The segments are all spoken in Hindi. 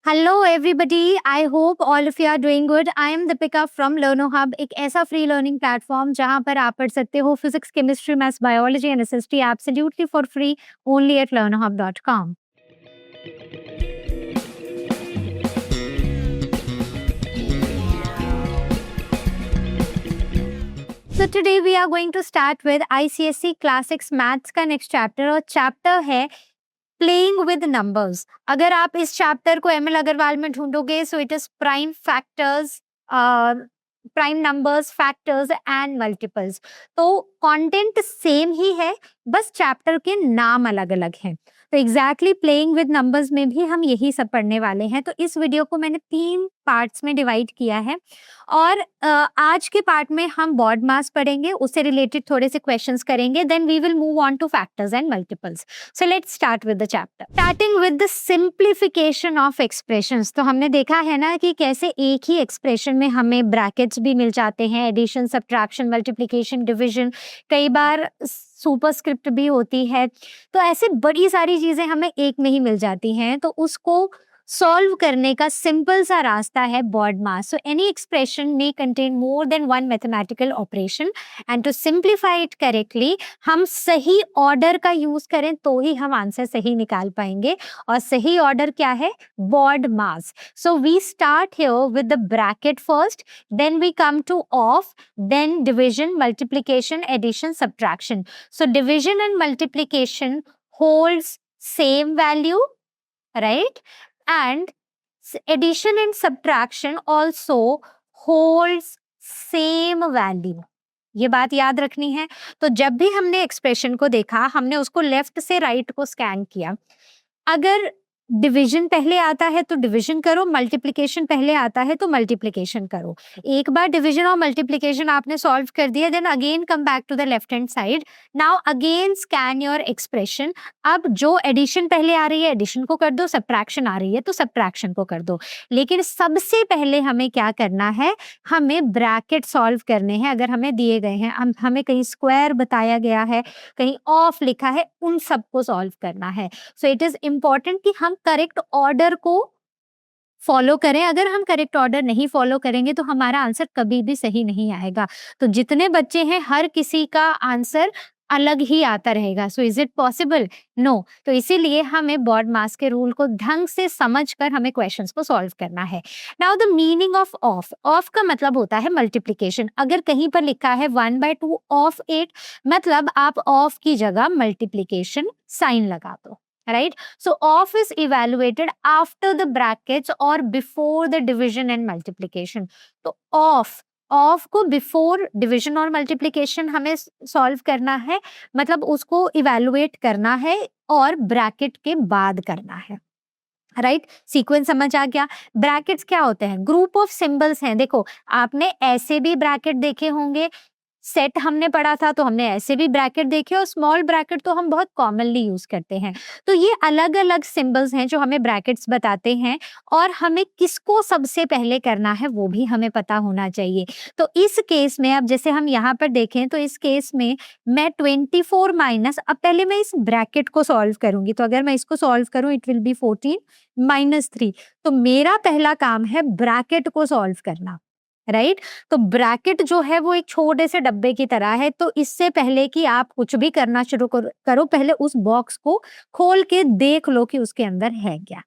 Hello everybody, I hope all of you are doing good. I am Deepika from LearnoHub, एक ऐसा फ्री लर्निंग प्लेटफॉर्म जहां पर आप पढ़ सकते हो physics, chemistry, maths, biology and SST absolutely for free only at learnohub.com. So today we are going to start with ICSE Class 6 Maths का नेक्स्ट चैप्टर, और चैप्टर है प्लेइंग विद नंबर्स। अगर आप इस चैप्टर को एमएल अग्रवाल में ढूंढोगे so it is prime factors, prime numbers, factors and multiples. तो कंटेंट सेम ही है, बस चैप्टर के नाम अलग अलग हैं। तो एग्जैक्टली प्लेइंग विद नंबर्स में भी हम यही सब पढ़ने वाले हैं। तो इस वीडियो को मैंने 3 पार्ट्स में डिवाइड किया है, और आज के पार्ट में हम बॉड मास पढ़ेंगे, उससे रिलेटेड थोड़े से क्वेश्चंस करेंगे, then we will move on to factors and multiples. So let's start with the chapter, starting with the simplification of expressions. तो हमने देखा है ना कि कैसे एक ही एक्सप्रेशन में हमें ब्रैकेट्स भी मिल जाते हैं, एडिशन, सब्ट्रैक्शन, मल्टीप्लिकेशन, डिवीजन, कई बार सुपरस्क्रिप्ट भी होती है। तो ऐसे बड़ी सारी चीजें हमें एक में ही मिल जाती हैं, तो उसको सॉल्व करने का सिंपल सा रास्ता है BODMAS. So any expression may contain more than one mathematical operation, and to simplify it correctly हम सही ऑर्डर का यूज करें तो ही हम आंसर सही निकाल पाएंगे। और सही ऑर्डर क्या है? BODMAS. So we start here with the bracket first, then we come to of, then division, multiplication, addition, subtraction. So division and multiplication holds same value, right? And addition and subtraction also holds same value. ये बात याद रखनी है। तो जब भी हमने एक्सप्रेशन को देखा, हमने उसको लेफ्ट से राइट को स्कैन किया। अगर डिवीजन पहले आता है तो डिवीजन करो, मल्टीप्लिकेशन पहले आता है तो मल्टीप्लिकेशन करो। एक बार डिवीजन और मल्टीप्लिकेशन आपने सॉल्व कर दिया, then again come back to the left hand side. Now again scan your expression. अब जो एडिशन पहले आ रही है एडिशन को कर दो, सब्ट्रैक्शन आ रही है तो सब्ट्रैक्शन को कर दो। लेकिन सबसे पहले हमें क्या करना है? हमें ब्रैकेट सॉल्व करने हैं। अगर हमें दिए गए हैं, हमें कहीं स्क्वायर बताया गया है, कहीं ऑफ लिखा है, उन सबको सॉल्व करना है। सो इट इज इम्पॉर्टेंट कि हम करेक्ट ऑर्डर को फॉलो करें। अगर हम करेक्ट ऑर्डर नहीं फॉलो करेंगे तो हमारा आंसर कभी भी सही नहीं आएगा। तो जितने बच्चे हैं हर किसी का आंसर अलग ही आता रहेगा। So is it possible? No. तो इसीलिए हमें बॉड मास के रूल को ढंग से समझकर हमें क्वेश्चंस को सॉल्व करना है। Now the meaning of of. Of का मतलब होता है मल्टीप्लिकेशन। अगर कहीं पर लिखा है 1/2 ऑफ 8, मतलब आप ऑफ की जगह मल्टीप्लिकेशन साइन लगा दो, right? So off is evaluated after the brackets or before the division and multiplication. तो ऑफ को बिफोर डिवीजन और मल्टीप्लिकेशन हमें सॉल्व करना है, मतलब उसको इवेलुएट करना है, और ब्रैकेट के बाद करना है, राइट? सीक्वेंस समझ आ गया? ब्रैकेट्स क्या होते हैं? ग्रुप ऑफ सिंबल्स हैं। देखो, आपने ऐसे भी ब्रैकेट देखे होंगे, सेट हमने पढ़ा था तो हमने ऐसे भी ब्रैकेट देखे, और स्मॉल ब्रैकेट तो हम बहुत कॉमनली यूज करते हैं। तो ये अलग अलग सिंबल्स हैं जो हमें ब्रैकेट्स बताते हैं, और हमें किसको सबसे पहले करना है वो भी हमें पता होना चाहिए। तो इस केस में अब जैसे हम यहाँ पर देखें, तो इस केस में मैं 24 माइनस, अब पहले मैं इस ब्रैकेट को सॉल्व करूंगी। तो अगर मैं इसको सॉल्व करूं, इट विल बी 14 - 3। तो मेरा पहला काम है ब्रैकेट को सॉल्व करना, राइट? तो ब्रैकेट जो है वो एक छोटे से डब्बे की तरह है। तो इससे पहले कि आप कुछ भी करना शुरू करो, पहले उस बॉक्स को खोल के देख लो कि उसके अंदर है क्या,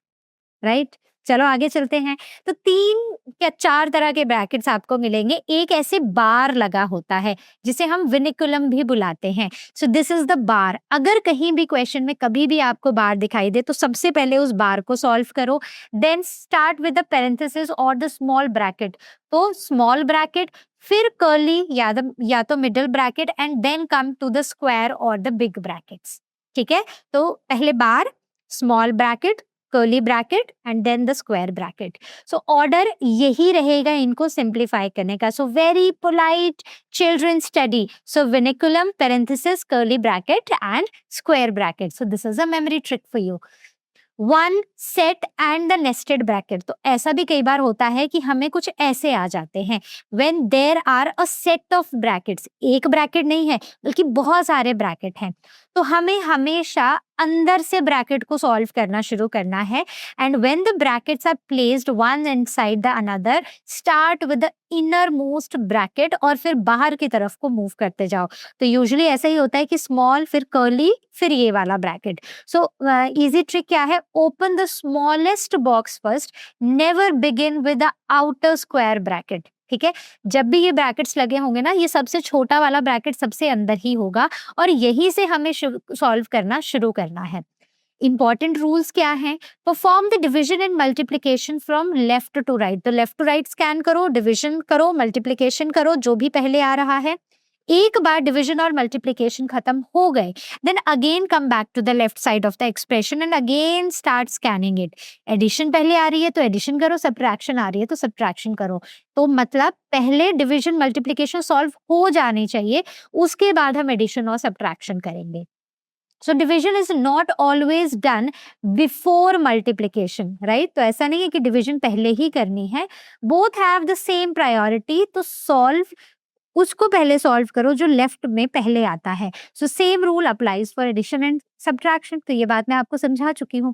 राइट? चलो आगे चलते हैं। तो 3 या 4 तरह के ब्रैकेट्स आपको मिलेंगे। एक ऐसे बार लगा होता है जिसे हम विनिकुलम भी बुलाते हैं। सो दिस इज द बार। अगर कहीं भी क्वेश्चन में कभी भी आपको बार दिखाई दे तो सबसे पहले उस बार को सॉल्व करो, then start with the parenthesis और द स्मॉल ब्रैकेट। तो स्मॉल ब्रैकेट, फिर कर्ली या तो middle bracket, and then come to the square और द बिग ब्रैकेट्स। ठीक है? तो पहले बार, small bracket, curly bracket, and then the square bracket. So order यही रहेगा इनको सिंप्लीफाई करने का। So very polite children study. So vinculum, parenthesis, curly bracket and square bracket. So this is a memory trick for you. 1 set and the nested bracket. तो ऐसा भी कई बार होता है कि हमें कुछ ऐसे आ जाते हैं, when there are a set of brackets. एक ब्रैकेट नहीं है बल्कि बहुत सारे ब्रैकेट हैं। तो हमें हमेशा अंदर से ब्रैकेट को सॉल्व करना शुरू करना है। And when the brackets are placed one inside the another, start with the innermost bracket और फिर बाहर की तरफ को मूव करते जाओ। तो यूजुअली ऐसा ही होता है कि स्मॉल फिर कर्ली फिर ये वाला ब्रैकेट। सो इजी ट्रिक क्या है, open the smallest box first, never begin with the outer square bracket. ठीक है, जब भी ये ब्रैकेट्स लगे होंगे ना, ये सबसे छोटा वाला ब्रैकेट सबसे अंदर ही होगा और यहीं से हमें सॉल्व करना शुरू करना है। इंपॉर्टेंट रूल्स क्या हैं, perform the division and multiplication from left to right. तो लेफ्ट टू राइट स्कैन करो, डिवीजन करो, मल्टीप्लीकेशन करो, जो भी पहले आ रहा है। एक बार डिवीजन और मल्टीप्लीकेशन खत्म हो गए, then again come back to the left side of the expression and again start scanning it. Addition पहले आ रही है तो एडिशन करो, सब्ट्रैक्शन आ रही है तो सब्ट्रैक्शन करो। तो मतलब पहले डिवीजन मल्टीप्लीकेशन सॉल्व हो जानी चाहिए, उसके बाद हम एडिशन और सब्ट्रैक्शन करेंगे। So division is not always done before multiplication, right? तो ऐसा नहीं है कि division पहले ही करनी है, both have the same priority। तो solve उसको पहले सॉल्व करो जो लेफ्ट में पहले आता है। So same rule applies for addition and subtraction. तो ये बात मैं आपको समझा चुकी हूँ।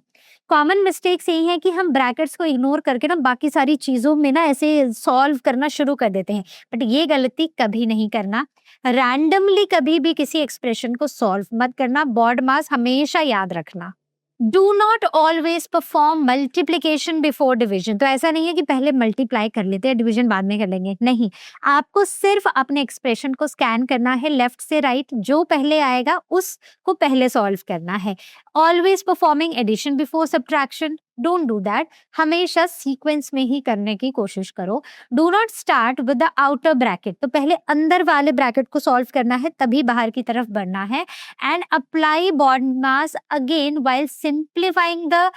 कॉमन मिस्टेक्स यही है कि हम ब्रैकेट्स को इग्नोर करके ना बाकी सारी चीजों में ना ऐसे सॉल्व करना शुरू कर देते हैं, बट ये गलती कभी नहीं करना। रैंडमली कभी भी किसी एक्सप्रेशन को सॉल्व मत करना, बॉड मास हमेशा याद रखना। Do not always perform multiplication before division. तो ऐसा नहीं है कि पहले मल्टीप्लाई कर लेते हैं, डिविजन बाद में कर लेंगे, नहीं। आपको सिर्फ अपने एक्सप्रेशन को स्कैन करना है लेफ्ट से राइट, जो पहले आएगा उसको पहले सॉल्व करना है। Always performing addition before subtraction, don't do that. हमेशा सीक्वेंस में ही करने की कोशिश करो। Do not start with the outer bracket. तो पहले अंदर वाले ब्रैकेट को सॉल्व करना है, तभी बाहर की तरफ बढ़ना है। And apply BODMAS again while simplifying the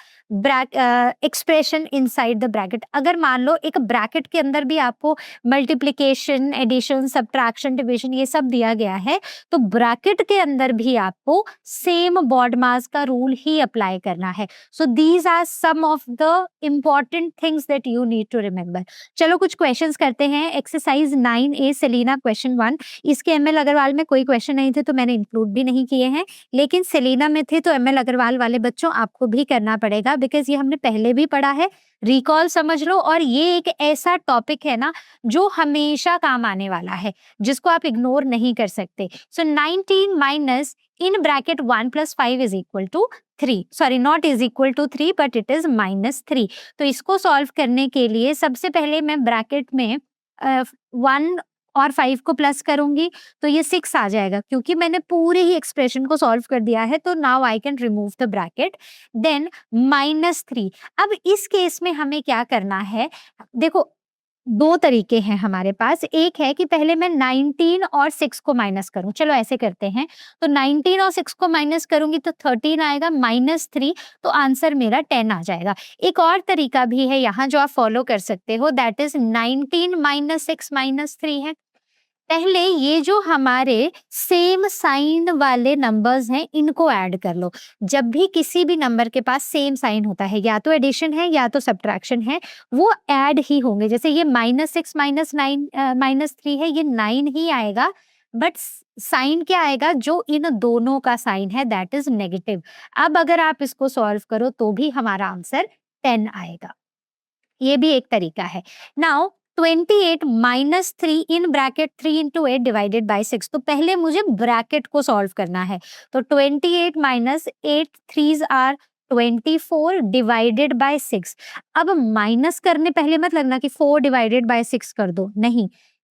expression inside the bracket. अगर मान लो एक ब्रैकेट के अंदर भी आपको मल्टीप्लीकेशन, एडिशन, सब्ट्रैक्शन, डिविजन ये सब दिया गया है, तो ब्रैकेट के अंदर भी आपको सेम बॉड मास का रूल ही अप्लाई करना है। So these are some of the important things that you need to remember. चलो कुछ क्वेश्चंस करते हैं। Exercise 9A Selina question 1। इसके ML अग्रवाल में कोई क्वेश्चन नहीं थे तो मैंने इंक्लूड भी नहीं किए हैं, लेकिन सेलिना में थे, तो ML अग्रवाल वाले बच्चों आपको भी करना पड़ेगा, बिकॉज ये हमने पहले भी पढ़ा है। रिकॉल समझ लो, और ये एक ऐसा टॉपिक है ना जो हमेशा काम आने वाला है, जिसको आप इग्नोर नहीं कर सकते। So 19 minus in bracket 1 + 5 is equal to 3, sorry not is equal to 3 but it is -3। तो इसको सॉल्व करने के लिए सबसे पहले मैं ब्रैकेट में 1 और 5 को प्लस करूंगी, तो ये 6 आ जाएगा, क्योंकि मैंने पूरे ही एक्सप्रेशन को सॉल्व कर दिया है। तो now I can remove the bracket, then -3। अब इस केस में हमें क्या करना है, देखो दो तरीके हैं हमारे पास। एक है कि पहले मैं 19 और 6 को माइनस करूं, चलो ऐसे करते हैं। तो 19 और 6 को माइनस करूंगी तो 13 आएगा, -3, तो आंसर मेरा 10 आ जाएगा। एक और तरीका भी है यहाँ जो आप फॉलो कर सकते हो, दैट इज 19 - 6 - 3 है। पहले ये जो हमारे सेम साइन वाले नंबर्स हैं, इनको ऐड कर लो। जब भी किसी भी नंबर के पास सेम साइन होता है, या तो एडिशन है या तो सब्ट्रैक्शन है, वो ऐड ही होंगे। जैसे ये -6 -3 है, ये 9 ही आएगा, बट साइन क्या आएगा, जो इन दोनों का साइन है, दैट इज नेगेटिव। अब अगर आप इसको सॉल्व करो तो भी हमारा आंसर 10 आएगा। ये भी एक तरीका है। Now 28 - 3 in bracket 3 × 8 divided by 6। तो पहले मुझे ब्रैकेट को सॉल्व करना है। तो 28 - 8 3s आर 24 डिवाइडेड बाय 6। अब माइनस करने पहले मत लगना कि 4 डिवाइडेड बाय 6 कर दो, नहीं,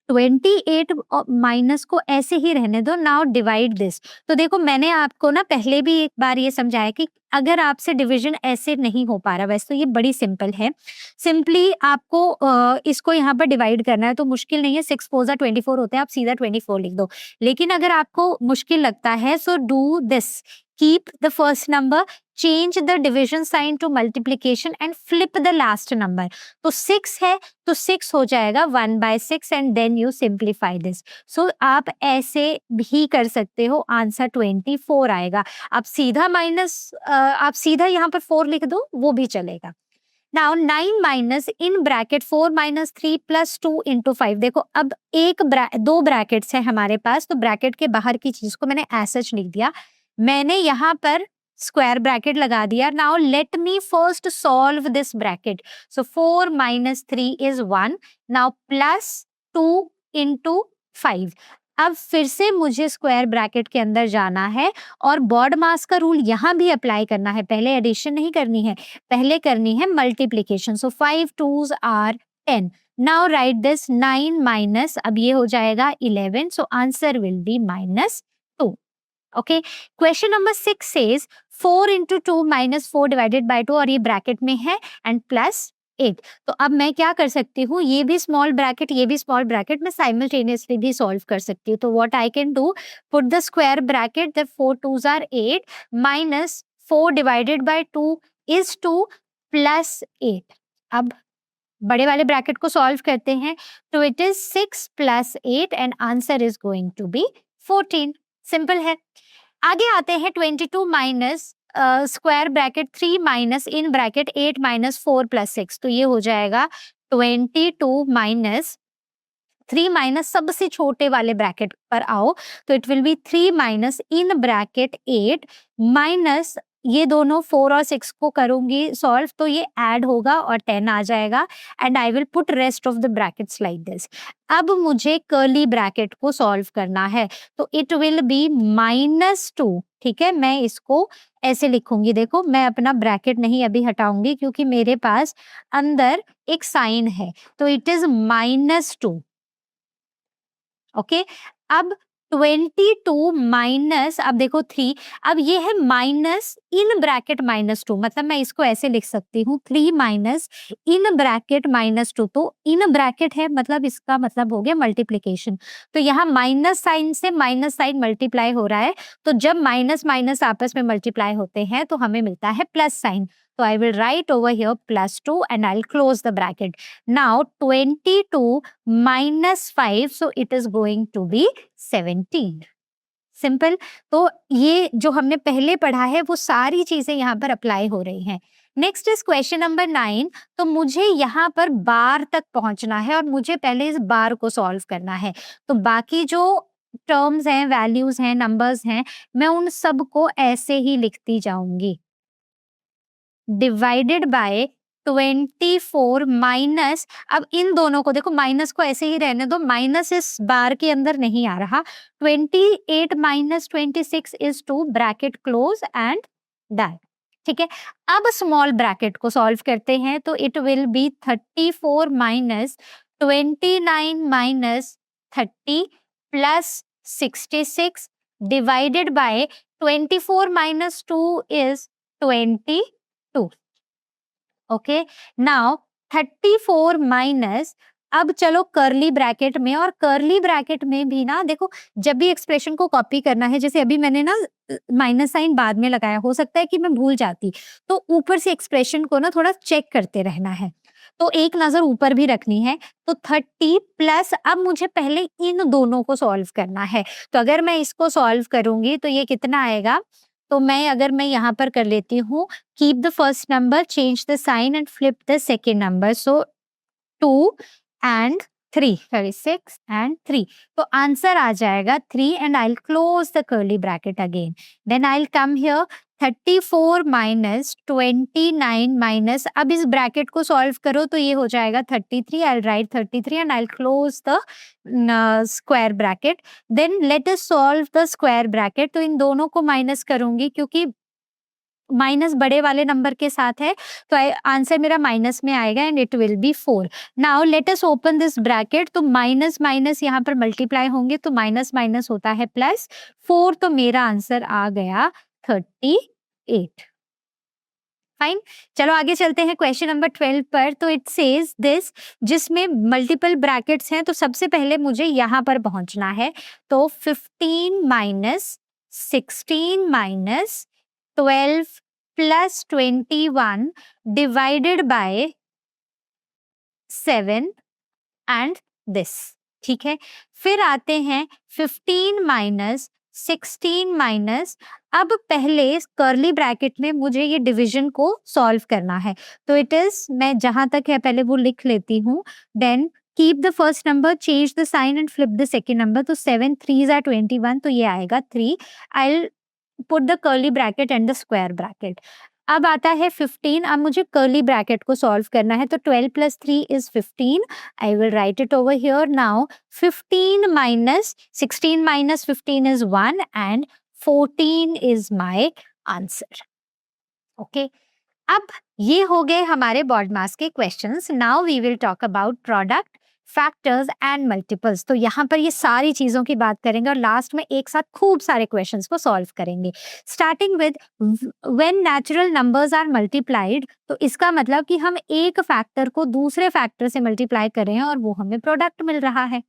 28 माइनस को ऐसे ही रहने दो। Now divide this. तो देखो मैंने आपको ना पहले भी एक बार ये समझाया कि अगर आपसे डिवीजन ऐसे नहीं हो पा रहा, वैसे तो ये बड़ी सिंपल है, सिंपली आपको इसको यहाँ पर डिवाइड करना है, तो मुश्किल नहीं है। 6 4 जा 24 होते हैं, आप सीधा 24 लिख दो। लेकिन अगर आपको मुश्किल लगता है, so do this, keep the first number, change the division sign to multiplication and flip the last number. तो 6 है तो 6 हो जाएगा 1/6 and then you simplify this. So आप ऐसे भी कर सकते हो, आंसर 24 आएगा। आप सीधा यहाँ पर 4 लिख दो, वो भी चलेगा। Now 9 minus in bracket 4 - 3 + 2 × 5। देखो अब दो ब्रैकेट्स है हमारे पास, तो ब्रैकेट के बाहर की चीज को मैंने ऐसे लिख दिया। मैंने यहाँ पर स्क्वायर ब्रैकेट लगा दिया. Now let me first solve this bracket. So 4 minus 3 is 1. Now plus 2 into 5. अब फिर से मुझे स्क्वायर ब्रैकेट के अंदर जाना है और बॉड मास का रूल यहाँ भी अप्लाई करना है. पहले एडिशन नहीं करनी है, पहले करनी है multiplication. So 5 2s are 10. Now right this 9 minus, अब ये हो जाएगा 11. So answer will be -2. Okay. Question number 6 says 4 into 2 minus 4 divided by 2, और ये ब्रैकेट में है, एंड प्लस 8. तो अब मैं क्या कर सकती हूँ, ये भी स्मॉल ब्रैकेट, ये भी स्मॉल ब्रैकेट, मैं साइमल्टेनियसली भी सॉल्व कर सकती हूँ. तो what I can do, put the square bracket, the 4 2s are 8 minus 4 divided by 2 is 2 plus 8. अब बड़े वाले ब्रैकेट को सॉल्व करते हैं, तो it is 6 plus 8 and answer is going to be 14. Simple है. आगे आते हैं 22 minus square bracket 3 minus in bracket 8 minus 4 plus 6. तो ये हो जाएगा 22 माइनस 3 माइनस सबसे छोटे वाले ब्रैकेट पर आओ, तो it will be 3 minus in bracket 8 minus ये दोनों 4 और 6 को करूंगी सॉल्व, तो ये ऐड होगा और 10 आ जाएगा, and I will put rest of the brackets like this. अब मुझे कर्ली ब्रैकेट को सॉल्व करना है, तो इट विल बी -2. ठीक है, मैं इसको ऐसे लिखूंगी. देखो, मैं अपना ब्रैकेट नहीं अभी हटाऊंगी क्योंकि मेरे पास अंदर एक साइन है, तो इट इज -2. ओके. अब 22 माइनस, अब देखो 3, अब ये है माइनस इन ब्रैकेट -2, मतलब मैं इसको ऐसे लिख सकती हूँ 3 माइनस इन ब्रैकेट -2. तो इन ब्रैकेट है, मतलब इसका मतलब हो गया मल्टीप्लीकेशन. तो यहाँ माइनस साइन से माइनस साइन मल्टीप्लाई हो रहा है, तो जब माइनस माइनस आपस में मल्टीप्लाई होते हैं तो हमें मिलता है plus sign. So I will write over here +2 and I'll close the bracket. Now 22 minus 5, so it is going to be 17. Simple. तो ये जो हमने पहले पढ़ा है वो सारी चीजें यहाँ पर अप्लाई हो रही हैं. Next is question number 9. तो मुझे यहाँ पर बार तक पहुंचना है और मुझे पहले इस बार को सॉल्व करना है. तो बाकी जो टर्म्स हैं, वैल्यूज हैं, नंबर्स हैं, मैं उन सब को ऐसे ही लिखती जाऊंगी. डिवाइडेड बाय 24 माइनस, अब इन दोनों को देखो, माइनस को ऐसे ही रहने दो, माइनस इस बार के अंदर नहीं आ रहा. 28 minus 26 is 2, bracket close and done. ठीक है. अब स्मॉल ब्रैकेट को सॉल्व करते हैं, तो it will be 34 minus 29 minus 30 plus 66 divided by 24 minus 2 is 22. Okay. Now 34 minus, अब चलो कर्ली ब्रैकेट में, और कर्ली ब्रैकेट में भी ना देखो, जब भी एक्सप्रेशन को कॉपी करना है, जैसे अभी मैंने ना माइनस साइन बाद में लगाया, हो सकता है कि मैं भूल जाती, तो ऊपर से एक्सप्रेशन को ना थोड़ा चेक करते रहना है, तो एक नजर ऊपर भी रखनी है. तो 30 प्लस, अब मुझे पहले इन दोनों को सॉल्व करना है, तो अगर मैं इसको सॉल्व करूंगी तो ये कितना आएगा, तो अगर मैं यहाँ पर कर लेती हूँ, keep the first number, change the sign and flip the second number. So 2 and 3, 36 and 3. तो आंसर आ जाएगा 3, and I'll close the curly bracket again. Then I'll come here 34 minus 29 minus, अब इस ब्रैकेट को सॉल्व करो तो ये हो जाएगा 33. I'll write 33 and I'll close the square bracket. Then let us solve the square bracket. तो इन दोनों को माइनस करूंगी क्योंकि माइनस बड़े वाले नंबर के साथ है, तो आंसर मेरा माइनस में आएगा, and it will be 4. Now let us open this bracket. तो माइनस माइनस यहाँ पर मल्टीप्लाई होंगे, तो माइनस माइनस होता है प्लस 4. तो मेरा आंसर आ गया 38. फाइन. चलो आगे चलते हैं क्वेश्चन नंबर 12 पर. तो इट सेज दिस, जिसमें मल्टीपल ब्रैकेट्स हैं, तो सबसे पहले मुझे यहाँ पर पहुंचना है. तो 15 minus 16 minus 12 plus 21 divided by 7 and this. ठीक है. फिर आते हैं 15 माइनस 16 माइनस, अब पहले कर्ली ब्रैकेट में मुझे ये डिवीजन को सॉल्व करना है, तो इट इज, मैं जहां तक है पहले वो लिख लेती हूँ. Then keep the first number, change the sign and flip the second number. तो 7 3s are 21, तो ये आएगा 3. I put the curly bracket and the square bracket. अब आता है 15। अब मुझे कर्ली ब्रैकेट को सॉल्व करना है, तो 12 + 3 is 15। I will write it over here now. 15 minus 16 minus 15 is 1 and 14 is my answer. Okay, अब ये हो गए हमारे बॉड मास के questions. Now we will talk about product, factors and multiples. तो यहाँ पर ये सारी चीजों की बात करेंगे और लास्ट में एक साथ खूब सारे क्वेश्चंस को सॉल्व करेंगे। Starting with when natural numbers are multiplied, तो इसका मतलब कि हम एक फैक्टर को दूसरे फैक्टर से मल्टीप्लाई कर रहे हैं और वो हमें प्रोडक्ट मिल रहा है,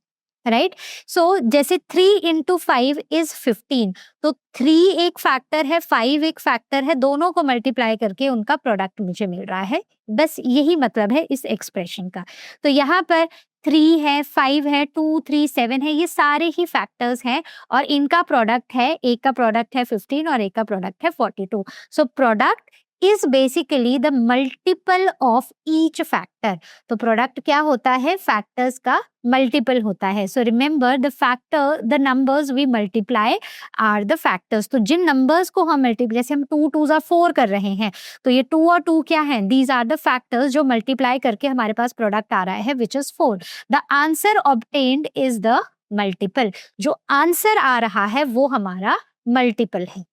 राइट। सो जैसे 3 × 5 इज 15, तो 3 एक फैक्टर है, 5 एक फैक्टर है, दोनों को मल्टीप्लाई करके उनका प्रोडक्ट मुझे मिल रहा है। बस यही मतलब है इस एक्सप्रेशन का। तो यहाँ पर 3 है, 5 है, 2, 3, 7 है, ये सारे ही फैक्टर्स हैं और इनका प्रोडक्ट है, एक का प्रोडक्ट है 15 और एक का प्रोडक्ट है 42। So product is basically the multiple of each factor. तो प्रोडक्ट क्या होता है? फैक्टर्स का मल्टीपल होता है। So remember the numbers we multiply are the factors. तो जिन नंबर्स को हम मल्टीप्लाई, जैसे हम 2 2s 4 कर रहे हैं, तो ये 2 और 2 क्या है? दीज आर द फैक्टर्स जो मल्टीप्लाई करके हमारे पास प्रोडक्ट आ रहा है, which is 4। The answer obtained is the multiple. जो आंसर आ रहा है वो हमारा मल्टीपल है,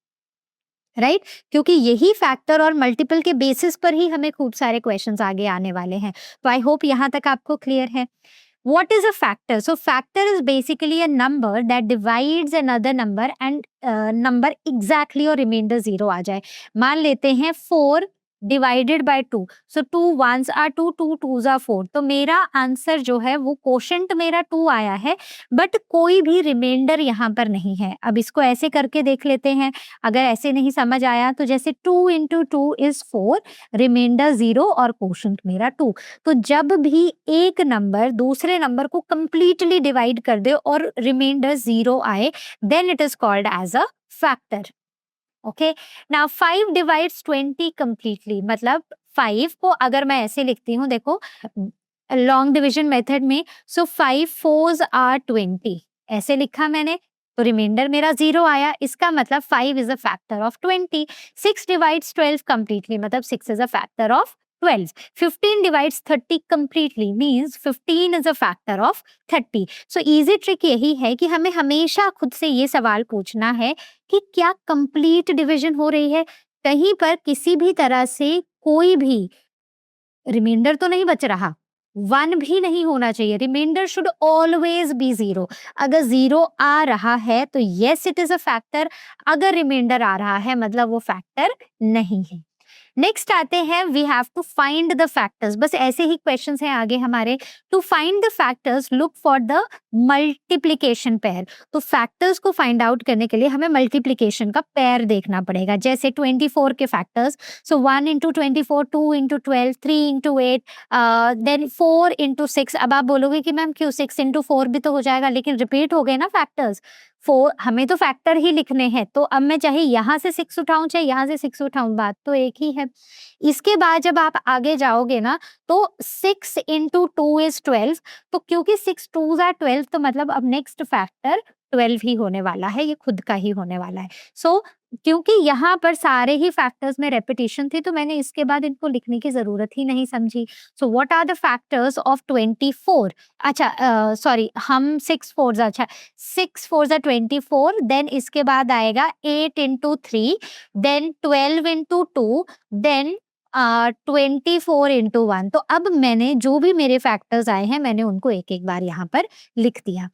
राइट क्योंकि यही फैक्टर और मल्टीपल के बेसिस पर ही हमें खूब सारे क्वेश्चंस आगे आने वाले हैं। तो आई होप यहाँ तक आपको क्लियर है। What is a factor? So factor is basically a number that divides another number and number exactly और remainder 0 आ जाए। मान लेते हैं 4 divided by 2, so 2 1s are 2, 2 2s are 4। तो मेरा आंसर जो है वो कोशेंट मेरा 2 आया है, बट कोई भी रिमाइंडर यहाँ पर नहीं है। अब इसको ऐसे करके देख लेते हैं, अगर ऐसे नहीं समझ आया तो जैसे 2 × 2 is 4, रिमाइंडर 0 और कोशेंट मेरा 2। तो जब भी एक नंबर दूसरे नंबर को कंप्लीटली डिवाइड कर दे और रिमाइंडर 0 आए, then it is called as a factor. Okay, now 5 divides 20 completely, मतलब 5 को अगर मैं ऐसे लिखती हूँ, देखो लॉन्ग डिविजन मेथड में, सो 5 4s are 20 ऐसे लिखा मैंने, तो रिमाइंडर मेरा 0 आया, इसका मतलब 5 is a factor of 20। 6 divides 12 completely, मतलब 6 is a factor of 12। 15 divides 30 completely means 15 is a factor of 30। So easy trick यही है कि हमें हमेशा खुद से ये सवाल पूछना है कि क्या कंप्लीट डिवीजन हो रही है, कहीं पर किसी भी तरह से कोई भी रिमाइंडर तो नहीं बच रहा, 1 भी नहीं होना चाहिए। Reminder should always be 0। अगर 0 आ रहा है तो yes it is a factor, अगर रिमाइंडर आ रहा है मतलब वो फैक्टर नहीं है। नेक्स्ट आते हैं, we have to find the factors. बस ऐसे ही क्वेश्चंस हैं आगे हमारे। To find the factors look for the multiplication pair. तो फैक्टर्स को फाइंड आउट करने के लिए हमें मल्टीप्लीकेशन का पेयर देखना पड़ेगा। जैसे 24 के फैक्टर्स, सो 1 × 24, 2 × 12, 3 × 8, देन 4 × 6। अब आप बोलोगे कि मैम क्यों 6 × 4 भी तो हो जाएगा, लेकिन रिपीट हो गए ना फैक्टर्स। 4 हमें तो फैक्टर ही लिखने हैं, तो अब मैं चाहे यहाँ से 6 उठाऊं चाहे यहाँ से 6 उठाऊं, बात तो एक ही है। इसके बाद जब आप आगे जाओगे ना, तो 6 × 2 is 12। तो क्योंकि 6 2s are 12, तो मतलब अब नेक्स्ट फैक्टर 12 ही होने वाला है, ये खुद का ही होने वाला है। सो क्योंकि यहाँ पर सारे ही फैक्टर्स में रेपिटेशन थी, तो मैंने इसके बाद इनको लिखने की जरूरत ही नहीं समझी। So what are the factors of 24? अच्छा सॉरी, हम 6 4s, अच्छा 6 4s are 24, देन इसके बाद आएगा 8 × 3, देन 12 × 2, देन 24 × 1। तो अब मैंने जो भी मेरे फैक्टर्स आए हैं, मैंने उनको एक एक बार यहाँ पर लिख दिया।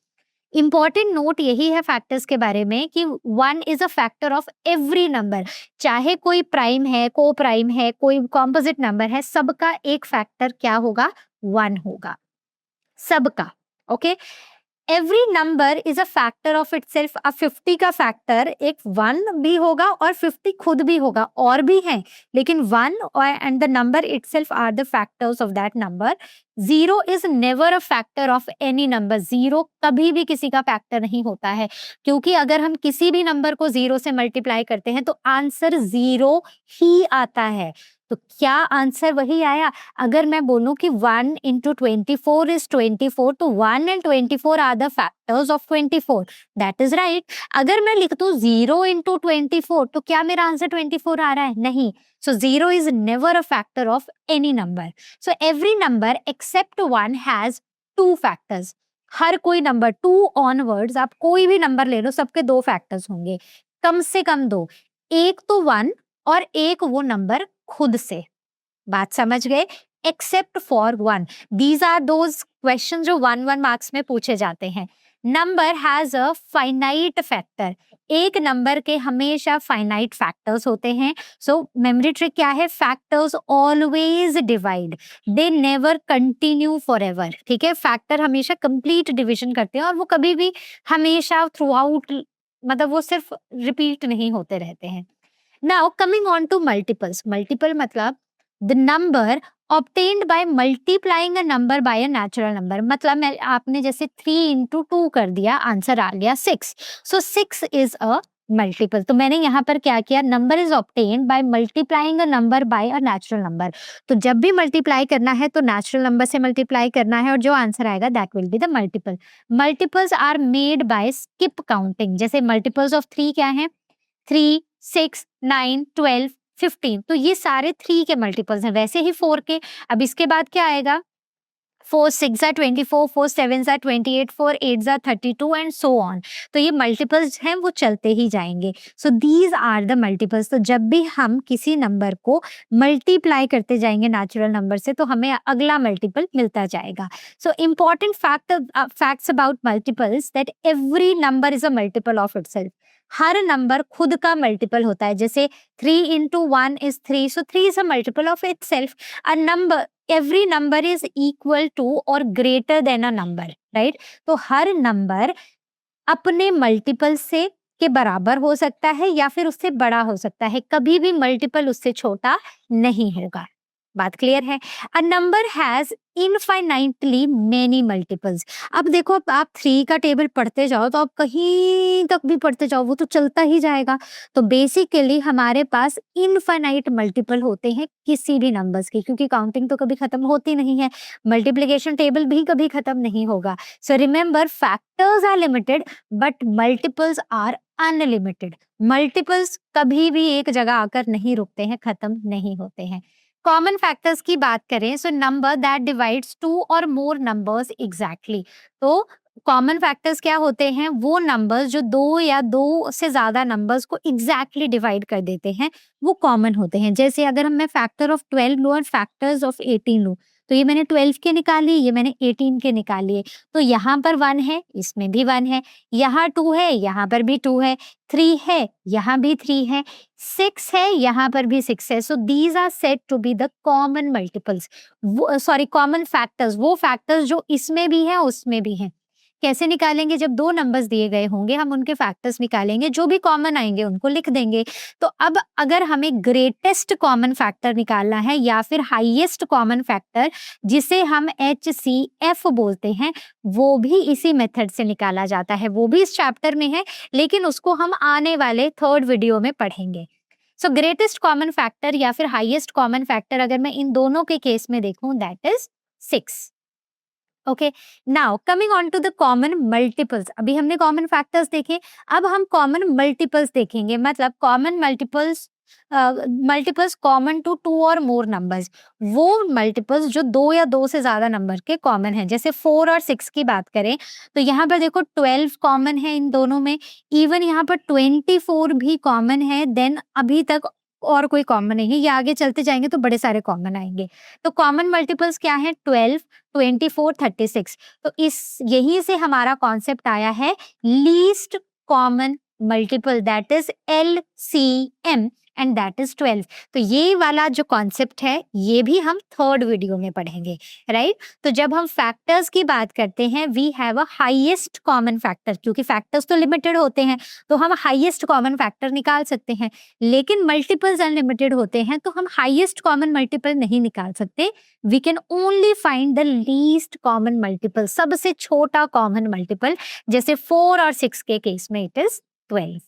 इंपॉर्टेंट नोट यही है फैक्टर्स के बारे में कि 1 is a factor of every number. चाहे कोई प्राइम है, को प्राइम है, कोई कॉम्पोजिट नंबर है, सबका एक फैक्टर क्या होगा? 1 होगा, सबका। Okay, every number is a factor of itself. अब 50 का फैक्टर एक 1 भी होगा और 50 खुद भी होगा, और भी हैं, लेकिन 1 and the number itself are the factors of that number. 0 is never a factor of any number. 0 कभी भी किसी का फैक्टर नहीं होता है, क्योंकि अगर हम किसी भी नंबर को 0 से मल्टीप्लाई करते हैं तो आंसर 0 ही आता है। तो क्या आंसर वही आया? अगर मैं बोलूं कि 1 into 24 is 24, तो 1 and 24 are the factors of 24. That is right. अगर मैं लिख दूं 0 into 24, तो क्या मेरा आंसर 24 आ रहा है? नहीं. So 0 is never a factor of any number. So every number except 1 has two factors. हर कोई नंबर 2 onwards, आप कोई भी नंबर ले लो, सबके दो फैक्टर्स होंगे, कम से कम दो. एक तो 1 और एक वो नंबर खुद से. बात समझ गए? Except for 1. These are those question जो 1 मार्क्स में पूछे जाते हैं. Number has a finite factor. एक नंबर के हमेशा फाइनाइट फैक्टर्स होते हैं. सो मेमोरी ट्रिक क्या है? Factors always divide, they never continue for ever. ठीक है, फैक्टर हमेशा कंप्लीट डिविजन करते हैं और वो कभी भी हमेशा थ्रू आउट, मतलब वो सिर्फ रिपीट नहीं होते रहते हैं. Now coming on to multiples. Multiple मतलब the number obtained by multiplying a number by a natural number. मतलब मैं आपने जैसे 3 into 2 कर दिया, आंसर आ गया 6. So 6 is a multiple. तो मैंने यहाँ पर क्या किया? Number is obtained by multiplying a number by a natural number. तो जब भी multiply करना है तो natural number से multiply करना है और जो आंसर आएगा that will be the multiple. Multiples are made by skip counting. जैसे multiples of 3 क्या है? 3, 6, 9, 12, 15. तो ये सारे 3 के मल्टीपल्स हैं, वैसे ही 4 के. अब इसके बाद क्या आएगा? 4 6 are 24, 4 7 are 28, 4 8 are 32 and so on. तो ये मल्टीपल्स हैं, वो चलते ही जाएंगे. So these are the multiples. तो जब भी हम किसी नंबर को मल्टीप्लाई करते जाएंगे नेचुरल नंबर से, तो हमें अगला मल्टीपल मिलता जाएगा. So important facts about multiples that every number is a multiple of itself. Her number खुद का मल्टीपल होता है. जैसे 3 into 1 is 3, so 3 is a multiple of itself. A number, every number is equal to or greater than a number, right? तो हर नंबर अपने मल्टीपल से के बराबर हो सकता है या फिर उससे बड़ा हो सकता है, कभी भी मल्टीपल उससे छोटा नहीं होगा. बात क्लियर है? A number has infinitely many multiples. अब देखो, अब आप 3 का टेबल पढ़ते जाओ तो आप कहीं तक भी पढ़ते जाओ, वो तो चलता ही जाएगा. तो बेसिकली हमारे पास इनफाइनाइट मल्टीपल होते हैं किसी भी नंबर्स की, क्योंकि काउंटिंग तो कभी खत्म होती नहीं है, मल्टीप्लिकेशन टेबल भी कभी खत्म नहीं होगा. So remember, factors are limited but multiples are unlimited. Multiples कभी भी एक जगह आकर नहीं रुकते हैं, खत्म नहीं होते हैं. कॉमन फैक्टर्स की बात करें, सो नंबर दैट डिवाइड्स 2 और मोर नंबर्स एग्जैक्टली. तो कॉमन फैक्टर्स क्या होते हैं? वो नंबर्स जो 2 या 2 से ज्यादा नंबर्स को एग्जैक्टली डिवाइड कर देते हैं, वो कॉमन होते हैं. जैसे अगर मैं फैक्टर ऑफ 12 लूं और फैक्टर्स ऑफ 18 लूं, तो ये मैंने 12 के निकाली, ये मैंने 18 के निकाली. तो यहाँ पर 1 है, इसमें भी 1 है, यहाँ 2 है, यहाँ पर भी 2 है, 3 है, यहाँ भी 3 है, 6 है, यहाँ पर भी 6 है. So these are said to be the common multiples, sorry common factors. वो फैक्टर्स जो इसमें भी है उसमें भी है. कैसे निकालेंगे? जब 2 नंबर्स दिए गए होंगे, हम उनके फैक्टर्स निकालेंगे, जो भी कॉमन आएंगे उनको लिख देंगे. तो अब अगर हमें ग्रेटेस्ट कॉमन फैक्टर निकालना है या फिर हाईएस्ट कॉमन फैक्टर, जिसे हम HCF बोलते हैं, वो भी इसी मेथड से निकाला जाता है. वो भी इस चैप्टर में है, लेकिन उसको हम आने वाले 3rd वीडियो में पढ़ेंगे. सो ग्रेटेस्ट कॉमन फैक्टर या फिर हाईएस्ट कॉमन फैक्टर अगर मैं इन दोनों के केस में देखूं, that is 6. Okay, now coming on to the common multiples. अभी हमने कॉमन फैक्टर्स देखे, अब हम कॉमन मल्टीपल्स देखेंगे. मतलब कॉमन मल्टीपल्स कॉमन टू 2 और मोर नंबर्स. वो मल्टीपल्स जो 2 या 2 से ज्यादा नंबर के कॉमन हैं. जैसे 4 और 6 की बात करें तो यहाँ पर देखो 12 कॉमन है इन दोनों में, इवन यहाँ पर 24 भी कॉमन है. देन अभी तक और कोई कॉमन नहीं है, ये आगे चलते जाएंगे तो बड़े सारे कॉमन आएंगे. तो कॉमन मल्टीपल्स क्या है? 12, 24, 36. तो इस यहीं से हमारा कॉन्सेप्ट आया है least common multiple, that is LCM, and that is 12. तो ये वाला जो कॉन्सेप्ट है, ये भी हम 3rd वीडियो में पढ़ेंगे, राइट? तो जब हम फैक्टर्स की बात करते हैं, we have a highest common factor, क्योंकि फैक्टर्स तो लिमिटेड होते हैं, तो हम हाईएस्ट कॉमन फैक्टर निकाल सकते हैं. लेकिन मल्टीपल्स अनलिमिटेड होते हैं, तो हम हाईएस्ट कॉमन मल्टीपल नहीं निकाल सकते. We can only find the least common multiple, सबसे छोटा कॉमन मल्टीपल. जैसे 4 और 6 के केस में इट इज 12.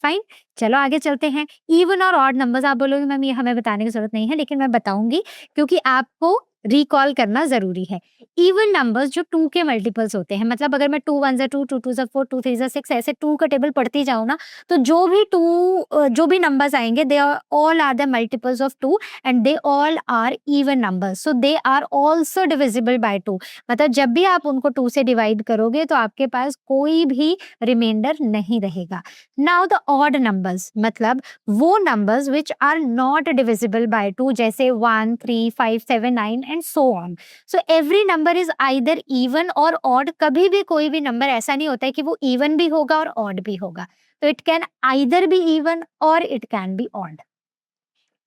फाइन, चलो आगे चलते हैं। इवन और ऑड नंबर्स, आप बोलोगे मैम ये हमें बताने की जरूरत नहीं है, लेकिन मैं बताऊंगी क्योंकि आपको रिकॉल करना जरूरी है। इवन नंबर्स जो 2 के मल्टीपल्स होते हैं, मतलब अगर मैं 2 1 जा 2, 2 2 जा 4, 2 3 जा 6 ऐसे 2 का टेबल पढ़ती जाऊँ ना, तो जो भी नंबर्स आएंगे they are all are the multiples of 2 and they all are even numbers, so they are also divisible by 2। मतलब जब भी आप उनको 2 से डिवाइड करोगे तो आपके पास कोई भी रिमाइंडर नहीं रहेगा। नाउ द ऑड नंबर्स, मतलब वो numbers which are not divisible by 2, जैसे 1 3 5 7 9 and so on. So every number is either even और ऑड। कभी भी कोई भी नंबर ऐसा नहीं होता है कि वो इवन भी होगा और ऑड भी होगा। तो it can either be even और इट कैन बी ऑड।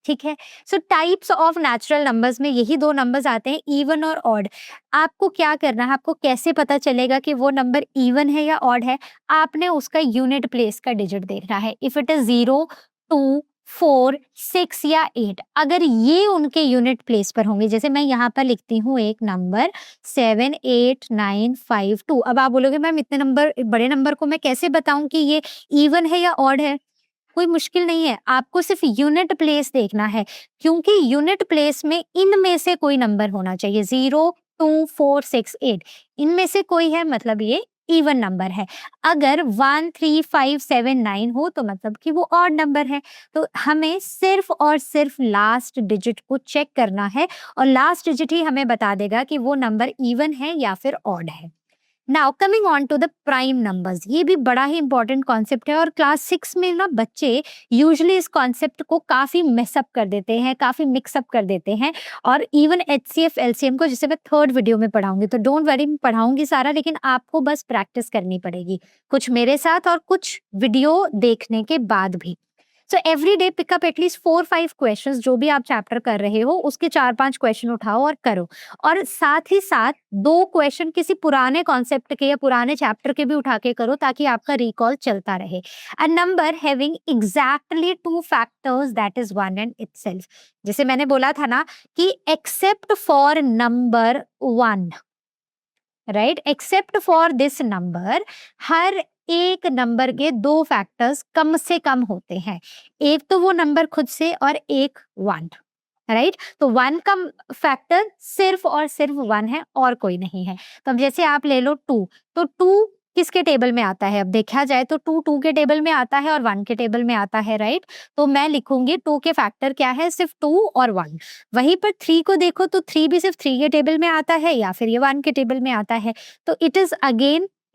ठीक है। सो टाइप्स ऑफ नेचुरल नंबर्स में यही दो नंबर्स आते हैं, इवन और ऑड। आपको क्या करना है, आपको कैसे पता चलेगा कि वो नंबर इवन है या ऑड है? आपने उसका यूनिट प्लेस का डिजिट देखना है। इफ इट इज 0 2 4 6 या 8, अगर ये उनके यूनिट प्लेस पर होंगे, जैसे मैं यहाँ पर लिखती हूँ एक नंबर 7 8 9 5 2। अब आप बोलोगे मैम इतने नंबर, बड़े नंबर को मैं कैसे बताऊं कि ये इवन है या ऑड है? कोई मुश्किल नहीं है, आपको सिर्फ यूनिट प्लेस देखना है, क्योंकि यूनिट प्लेस में इनमें से कोई नंबर होना चाहिए। 0 2 4 6 8 इनमें से कोई है, मतलब ये इवन नंबर है। अगर 1 3 5 7 9 हो तो मतलब कि वो ऑड नंबर है। तो हमें सिर्फ और सिर्फ लास्ट डिजिट को चेक करना है और लास्ट डिजिट ही हमें बता देगा कि वो नंबर इवन है या फिर ऑड है। Now coming on to the prime numbers, ये भी बड़ा ही इंपॉर्टेंट कॉन्सेप्ट है और क्लास 6 में ना बच्चे यूजुअली इस कॉन्सेप्ट को काफी मिसअप कर देते हैं, काफी मिक्सअप कर देते हैं। और इवन एचसीएफ एलसीएम को, जिसे मैं थर्ड वीडियो में पढ़ाऊंगी, तो डोंट वरी, मैं पढ़ाऊंगी सारा, लेकिन आपको बस प्रैक्टिस करनी पड़ेगी, कुछ मेरे साथ और कुछ वीडियो देखने के बाद भी। So every day pickup at least 4-5 questions, जो भी आप चैप्टर कर रहे हो उसके 4-5 क्वेश्चन उठाओ और करो। और साथ ही साथ 2 क्वेश्चन किसी पुराने कॉन्सेप्ट के या पुराने चैप्टर के भी उठा के करो, ताकि आपका रिकॉल चलता रहे। A number having exactly 2 factors that is 1 and itself. जैसे मैंने बोला था ना कि except for number 1, right, except for this number, हर एक नंबर के 2 फैक्टर्स कम से कम होते हैं। एक तो वो नंबर खुद से और एक 1, राइट। तो 1 का फैक्टर सिर्फ और सिर्फ 1 है और कोई नहीं है। तो अब जैसे आप ले लो 2, तो 2 किसके टेबल में आता है? अब देखा जाए तो 2 2 के टेबल में आता है और 1 के टेबल में आता है, राइट। तो मैं लिखूंगी 2 के फैक्टर क्या है? सिर्फ 2 और 1। वहीं पर 3 को देखो तो 3 भी सिर्फ 3 के टेबल में आता है या फिर ये 1 के टेबल में आता है। तो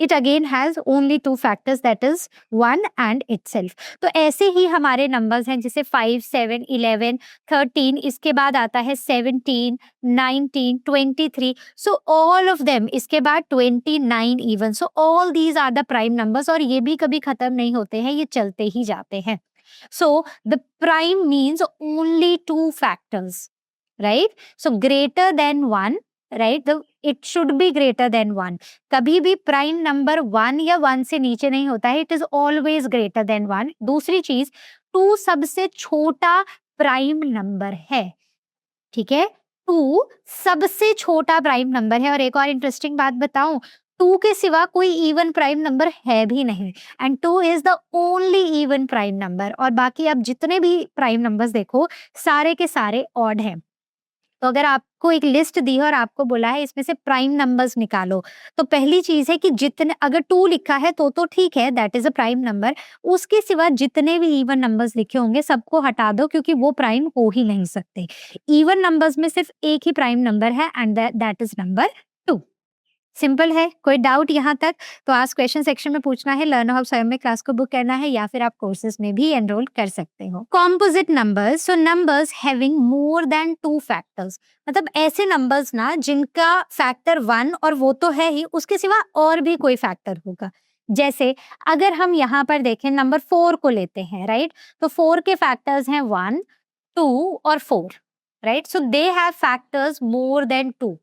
it again has only 2 factors, that is 1 and itself। तो ऐसे ही हमारे नंबर्स हैं, जैसे 5 7 11 13, इसके बाद आता है 17 19 23, so all of them, इसके बाद 29 even, so all these are the prime numbers। और ये भी कभी खत्म नहीं होते हैं, ये चलते ही जाते हैं। So the prime means only 2 factors, right? So greater than 1, right? It should be greater than 1। कभी भी प्राइम नंबर 1 या 1 से नीचे नहीं होता है, it is always greater than 1। दूसरी चीज, 2 सबसे छोटा प्राइम नंबर है, ठीक है। 2 सबसे छोटा प्राइम नंबर है। और एक और इंटरेस्टिंग बात बताऊं, 2 के सिवा कोई इवन प्राइम नंबर है भी नहीं, and 2 is the only even prime number. और बाकी आप जितने भी प्राइम नंबर्स देखो, सारे के सारे ऑड हैं। तो अगर आपको एक लिस्ट दी है और आपको बोला है इसमें से प्राइम नंबर्स निकालो, तो पहली चीज है कि जितने, अगर 2 लिखा है तो ठीक है, that is a prime number. उसके सिवा जितने भी इवन नंबर्स लिखे होंगे सबको हटा दो, क्योंकि वो प्राइम हो ही नहीं सकते। इवन नंबर्स में सिर्फ एक ही प्राइम नंबर है and that is number 2। Simple है, कोई डाउट यहाँ तक? तो आज क्वेश्चन सेक्शन में पूछना है, लर्न हाउ स्वयं में क्लास को बुक करना है या फिर आप कोर्सेज में भी एनरोल कर सकते हो। Composite numbers, so numbers having more than 2 factors, मतलब ऐसे नंबर्स ना जिनका फैक्टर 1 और वो तो है ही, उसके सिवा और भी कोई फैक्टर होगा। जैसे अगर हम यहाँ पर देखें नंबर 4 को लेते हैं, राइट, तो 4 के फैक्टर्स हैं 1 2 और 4, right. So they have factors more than 2।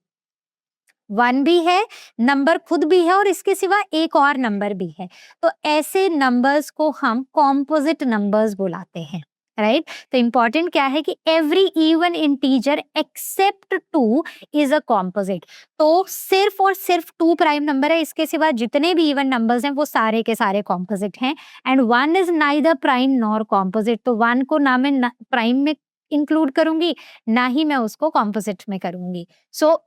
1 भी है, नंबर खुद भी है और इसके सिवा एक और नंबर भी है। तो ऐसे नंबर्स को हम कॉम्पोजिट नंबर्स बुलाते हैं, राइट। तो इंपॉर्टेंट क्या है कि every even integer except 2 is a composite. तो सिर्फ और सिर्फ 2 प्राइम नंबर है, इसके सिवा जितने भी इवन नंबर्स हैं वो सारे के सारे कॉम्पोजिट हैं। And 1 is neither prime nor composite. तो 1 को ना मैं प्राइम में इंक्लूड करूंगी, ना ही मैं उसको कॉम्पोजिट में करूंगी। सो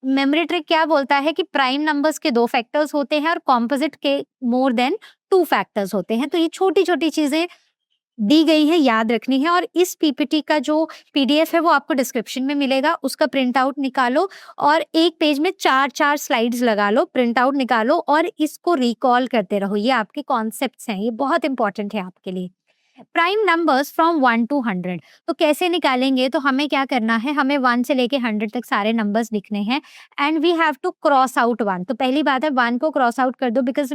मेमोरी ट्रिक क्या बोलता है कि प्राइम नंबर्स के 2 फैक्टर्स होते हैं और कॉम्पोजिट के मोर देन 2 फैक्टर्स होते हैं। तो ये छोटी छोटी चीजें दी गई है, याद रखनी है। और इस पीपीटी का जो पीडीएफ है वो आपको डिस्क्रिप्शन में मिलेगा, उसका प्रिंट आउट निकालो और एक पेज में 4-4 स्लाइड्स लगा लो, प्रिंट आउट निकालो और इसको रिकॉल करते रहो। ये आपके कॉन्सेप्ट्स हैं, ये बहुत इंपॉर्टेंट है आपके लिए। प्राइम नंबर्स फ्रॉम 1 to 100 तो कैसे निकालेंगे? तो हमें क्या करना है, हमें 1 से लेके 100 तक सारे नंबर्स लिखने हैं and we have to cross out 1। तो पहली बात है 1 को क्रॉस आउट कर दो, because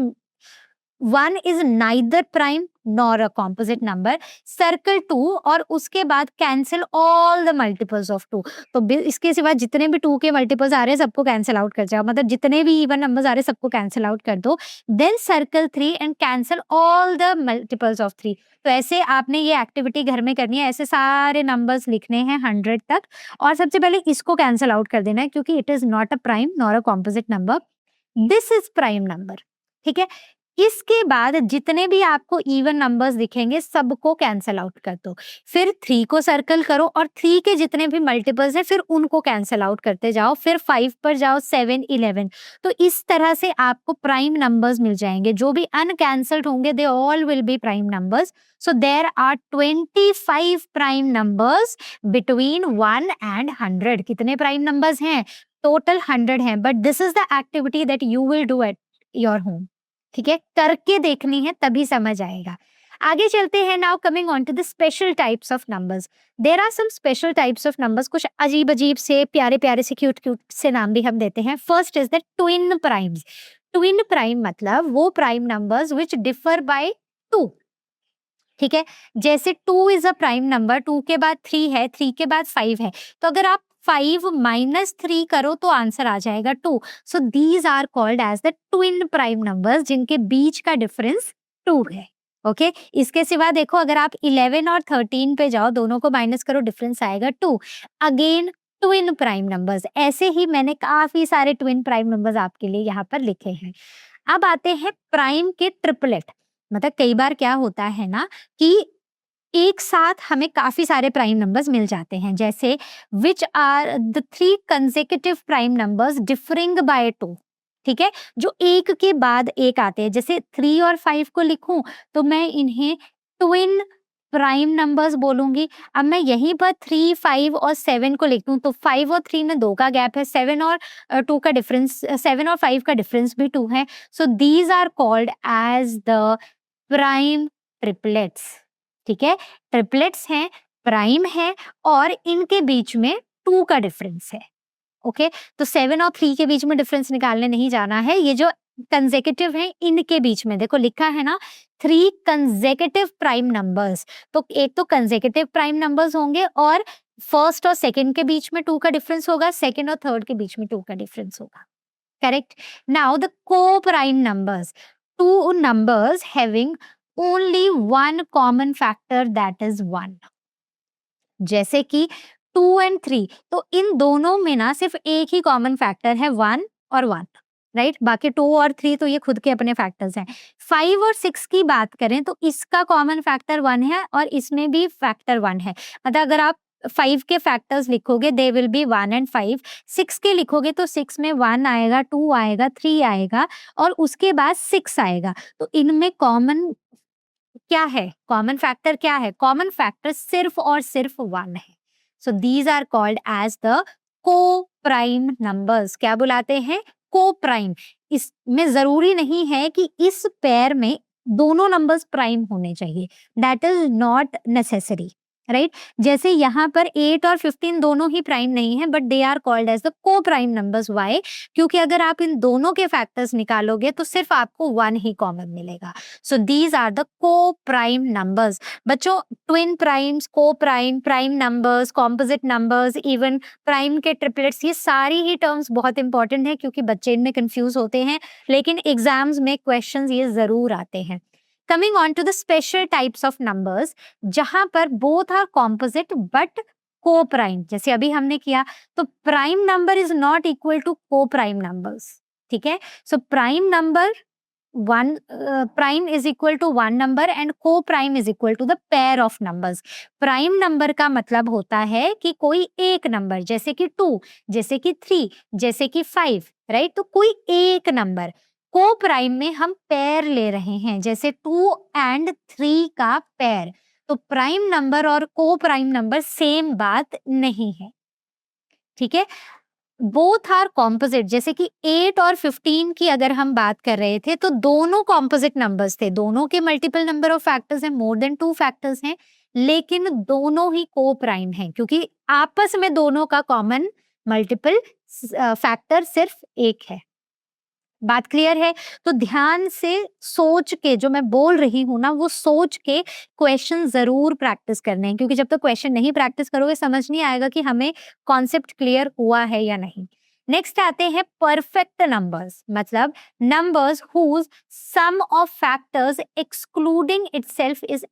1 is neither prime nor a composite number. Circle 2 और उसके बाद cancel all the multiples of 2। तो इसके सिवा जितने भी 2 के मल्टीपल्स आ रहे हैं सबको कैंसिल आउट कर जाओ, मतलब जितने भी इवन नंबर्स आ रहे हैं सबको कैंसिल आउट कर दो। Then circle 3 and cancel all the multiples of 3। तो ऐसे आपने ये एक्टिविटी घर में करनी है, ऐसे सारे नंबर्स लिखने हैं 100 तक और सबसे पहले इसको कैंसिल आउट कर देना है क्योंकि it is not a prime nor a composite number, this is prime number. ठीक है, इसके बाद जितने भी आपको इवन नंबर्स दिखेंगे सबको कैंसिल आउट कर दो। फिर 3 को सर्कल करो और 3 के जितने भी मल्टीपल्स हैं फिर उनको कैंसिल आउट करते जाओ। फिर 5 पर जाओ, 7, 11। तो इस तरह से आपको प्राइम नंबर्स मिल जाएंगे। जो भी अनकैंसल्ड होंगे they all will be prime numbers. So there are 25 prime numbers between 1 and 100। कितने प्राइम नंबर्स हैं? टोटल 100 हैं, but this is the activity that you will do at your home. ठीक है, करके देखनी है तभी समझ आएगा। आगे चलते हैं। Now coming on to the special types of numbers. There are some special types of numbers. कुछ अजीब अजीब से प्यारे प्यारे से क्यूट क्यूट से नाम भी हम देते हैं। First is the twin primes. Twin prime मतलब वो prime numbers which differ by 2। ठीक है, जैसे 2 इज अ प्राइम नंबर, 2 के बाद 3 है, 3 के बाद 5 है। तो अगर आप 5 माइनस 3 करो तो आंसर आ जाएगा 2। So these are called as the twin prime numbers जिनके बीच का डिफरेंस 2 है। ओके, इसके सिवा देखो अगर आप 11 और 13 पे जाओ, दोनों को माइनस करो, डिफरेंस आएगा 2। Again twin prime numbers. ऐसे ही मैंने काफी सारे ट्विन प्राइम नंबर्स आपके लिए यहाँ पर लिखे हैं। अब आते हैं प्राइम के ट्रिपलेट। मतलब कई बार क्या होता है ना कि एक साथ हमें काफी सारे प्राइम नंबर्स मिल जाते हैं, जैसे which are the 3 consecutive prime numbers differing by 2। ठीक है, जो एक के बाद एक आते हैं। जैसे 3 और 5 को लिखूं तो मैं इन्हें ट्विन प्राइम नंबर्स बोलूंगी। अब मैं यहीं पर 3, 5 और 7 को लिख दूं तो 5 और 3 में 2 का गैप है, 7 और 2 का डिफरेंस, 7 और 5 का डिफरेंस भी 2 है। So these are called as the prime triplets. ठीक है, ट्रिपलेट्स हैं, प्राइम है और इनके बीच में 2 का डिफरेंस है। ओके, तो 7 और 3 के बीच में डिफरेंस निकालने नहीं जाना है। ये जो कंसेक्यूटिव है इनके बीच में देखो लिखा है ना 3 कंसेक्यूटिव प्राइम नंबर्स। तो एक तो कंसेक्यूटिव प्राइम नंबर्स होंगे और फर्स्ट और सेकंड के बीच में 2 का डिफरेंस होगा, सेकंड और थर्ड के बीच में 2 का डिफरेंस होगा। Correct. Now the co prime numbers, 2 numbers having only one common factor that is 1। जैसे कि 2 and 3, तो इन दोनों में ना सिर्फ एक ही कॉमन फैक्टर है 1 और 1। राइट, बाकी 2 और 3 तो ये खुद के अपने फैक्टर्स हैं। 5 और 6 की बात करें तो इसका कॉमन फैक्टर 1 है और इसमें भी फैक्टर 1 है। मतलब अगर आप 5 के फैक्टर्स लिखोगे दे विल बी 1 and 5। 6 के लिखोगे तो 6 में 1 आएगा, 2 आएगा, 3 आएगा और उसके बाद 6 आएगा। तो इनमें कॉमन क्या है, कॉमन फैक्टर क्या है? कॉमन फैक्टर सिर्फ और सिर्फ 1 है। So these are called as the co prime numbers. क्या बुलाते हैं? को प्राइम। इसमें जरूरी नहीं है कि इस पेयर में दोनों नंबर्स प्राइम होने चाहिए, that is not necessary. Right, जैसे यहाँ पर 8 और 15 दोनों ही प्राइम नहीं है but they are called as the co prime numbers. Why? क्योंकि अगर आप इन दोनों के फैक्टर्स निकालोगे तो सिर्फ आपको 1 ही कॉमन मिलेगा। सो these are the co prime numbers. बच्चों, ट्विन प्राइम्स, को prime, prime numbers, composite numbers, even prime के ट्रिपलेट्स, ये सारी ही टर्म्स बहुत इंपॉर्टेंट है क्योंकि बच्चे इनमें कंफ्यूज होते हैं, लेकिन एग्जाम्स में क्वेश्चंस ये जरूर आते हैं। Coming on to the special types of numbers, जहां पर both are composite but coprime, जैसे अभी हमने किया, तो prime number is not equal to को प्राइम नंबर्स, ठीक है। So prime number one, prime is equal to one number and coprime is equal to the pair of numbers. Prime number का मतलब होता है कि कोई एक नंबर, जैसे कि 2, जैसे कि 3, जैसे कि 5, राइट, तो कोई एक नंबर। को प्राइम में हम पेयर ले रहे हैं, जैसे 2 एंड 3 का पेयर। तो प्राइम नंबर और को प्राइम नंबर सेम बात नहीं है, ठीक है। बोथ आर कॉम्पोजिट, जैसे कि 8 और 15 की अगर हम बात कर रहे थे तो दोनों कॉम्पोजिट नंबर्स थे, दोनों के मल्टीपल नंबर ऑफ फैक्टर्स हैं, मोर देन 2 फैक्टर्स हैं, लेकिन दोनों ही को प्राइम हैं क्योंकि आपस में दोनों का कॉमन मल्टीपल फैक्टर सिर्फ एक है। बात क्लियर है? तो ध्यान से सोच के जो मैं बोल रही हूं ना, वो सोच के क्वेश्चन जरूर प्रैक्टिस करने हैं, क्योंकि जब तक क्वेश्चन नहीं प्रैक्टिस करोगे समझ नहीं आएगा कि हमें कॉन्सेप्ट क्लियर हुआ है या नहीं। नेक्स्ट आते हैं परफेक्ट नंबर्स, मतलब numbers whose sum of factors excluding itself is